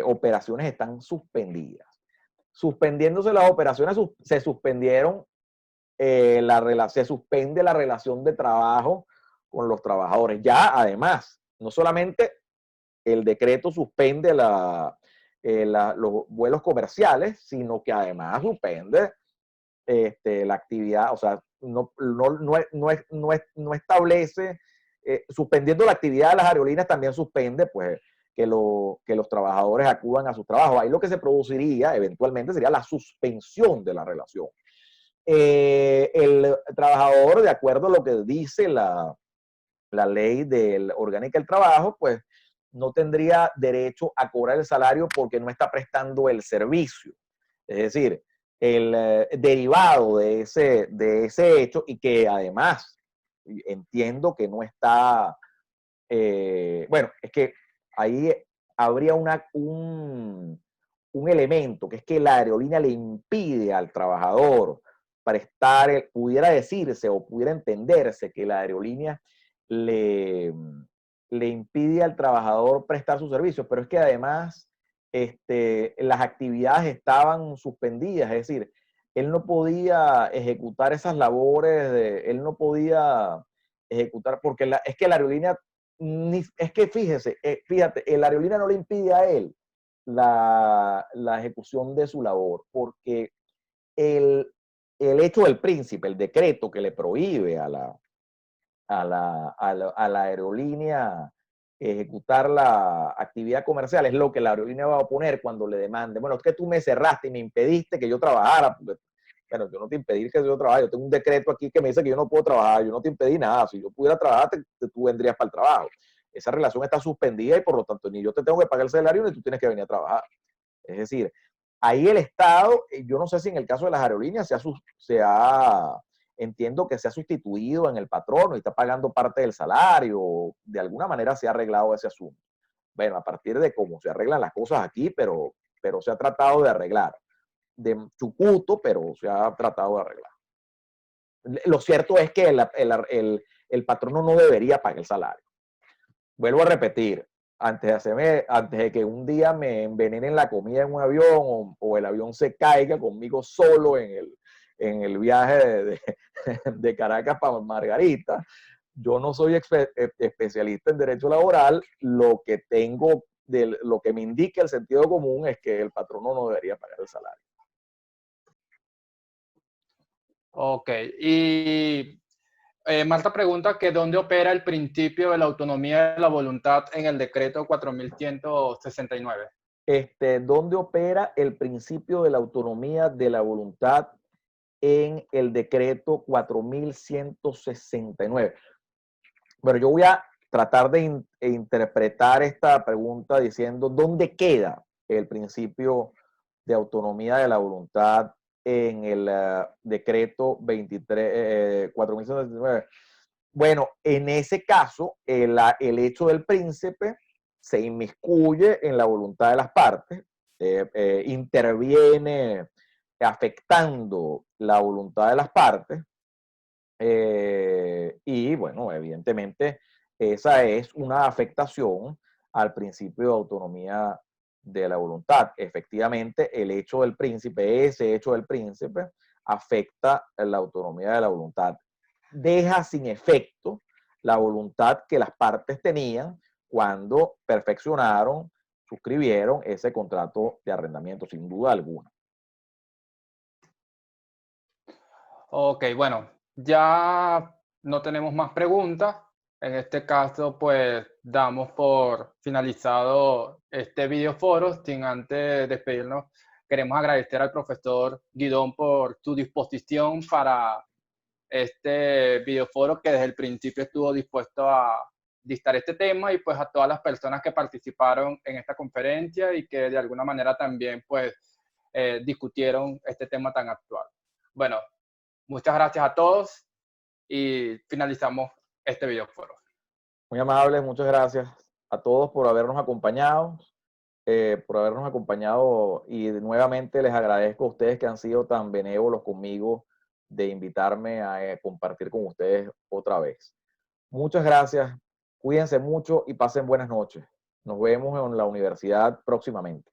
operaciones están suspendidas. Suspendiéndose las operaciones, se suspendieron se suspende la relación de trabajo con los trabajadores. Ya, además, no solamente el decreto suspende los vuelos comerciales, sino que además suspende la actividad, o sea, no establece, suspendiendo la actividad de las aerolíneas, también suspende, pues, que los trabajadores acudan a sus trabajos. Ahí lo que se produciría eventualmente sería la suspensión de la relación. El trabajador, de acuerdo a lo que dice la ley orgánica del trabajo, pues no tendría derecho a cobrar el salario porque no está prestando el servicio. Es decir, el derivado de ese hecho, y que además entiendo que no está, bueno, es que ahí habría un elemento, que es que la aerolínea le impide al trabajador pudiera decirse o pudiera entenderse que la aerolínea le impide al trabajador prestar sus servicios, pero es que además las actividades estaban suspendidas, es decir, él no podía ejecutar esas labores, él no podía ejecutar, porque es que la aerolínea, es que fíjate, la aerolínea no le impide a él la ejecución de su labor, porque el hecho del príncipe, el decreto que le prohíbe a la aerolínea ejecutar la actividad comercial, es lo que la aerolínea va a oponer cuando le demande, bueno, es que tú me cerraste y me impediste que yo trabajara. Bueno, yo no te impedí que yo trabajara, yo tengo un decreto aquí que me dice que yo no puedo trabajar, yo no te impedí nada, si yo pudiera trabajar, tú vendrías para el trabajo. esa relación está suspendida y por lo tanto ni yo te tengo que pagar el salario ni tú tienes que venir a trabajar. Es decir, ahí el Estado, yo no sé si en el caso de las aerolíneas entiendo que se ha sustituido en el patrono y está pagando parte del salario, de alguna manera se ha arreglado ese asunto. Bueno, a partir de cómo se arreglan las cosas aquí, pero se ha tratado de arreglar. De chucuto, pero se ha tratado de arreglar. Lo cierto es que el patrono no debería pagar el salario. Vuelvo a repetir, antes de que un día me envenenen la comida en un avión o el avión se caiga conmigo solo en el viaje de Caracas para Margarita, yo no soy especialista en derecho laboral, lo que me indica el sentido común es que el patrono no debería pagar el salario. Ok, y Marta pregunta que dónde opera el principio de la autonomía de la voluntad en el decreto 4169. ¿Dónde opera el principio de la autonomía de la voluntad en el decreto 4169? Bueno, yo voy a tratar de interpretar esta pregunta diciendo, ¿dónde queda el principio de autonomía de la voluntad en el decreto 4169? Bueno, en ese caso, el hecho del príncipe se inmiscuye en la voluntad de las partes, interviene afectando la voluntad de las partes, y bueno, evidentemente esa es una afectación al principio de autonomía de la voluntad. Efectivamente, ese hecho del príncipe, afecta la autonomía de la voluntad. Deja sin efecto la voluntad que las partes tenían cuando suscribieron ese contrato de arrendamiento, sin duda alguna. Ok, bueno, ya no tenemos más preguntas. En este caso, pues damos por finalizado este videoforo. Sin antes despedirnos, queremos agradecer al profesor Guidón por su disposición para este videoforo, que desde el principio estuvo dispuesto a dictar este tema, y pues a todas las personas que participaron en esta conferencia y que de alguna manera también pues discutieron este tema tan actual. Bueno, muchas gracias a todos y finalizamos este videoforo. Muy amable, muchas gracias a todos por habernos acompañado. Y nuevamente les agradezco a ustedes que han sido tan benévolos conmigo de invitarme a compartir con ustedes otra vez. Muchas gracias, cuídense mucho y pasen buenas noches. Nos vemos en la universidad próximamente.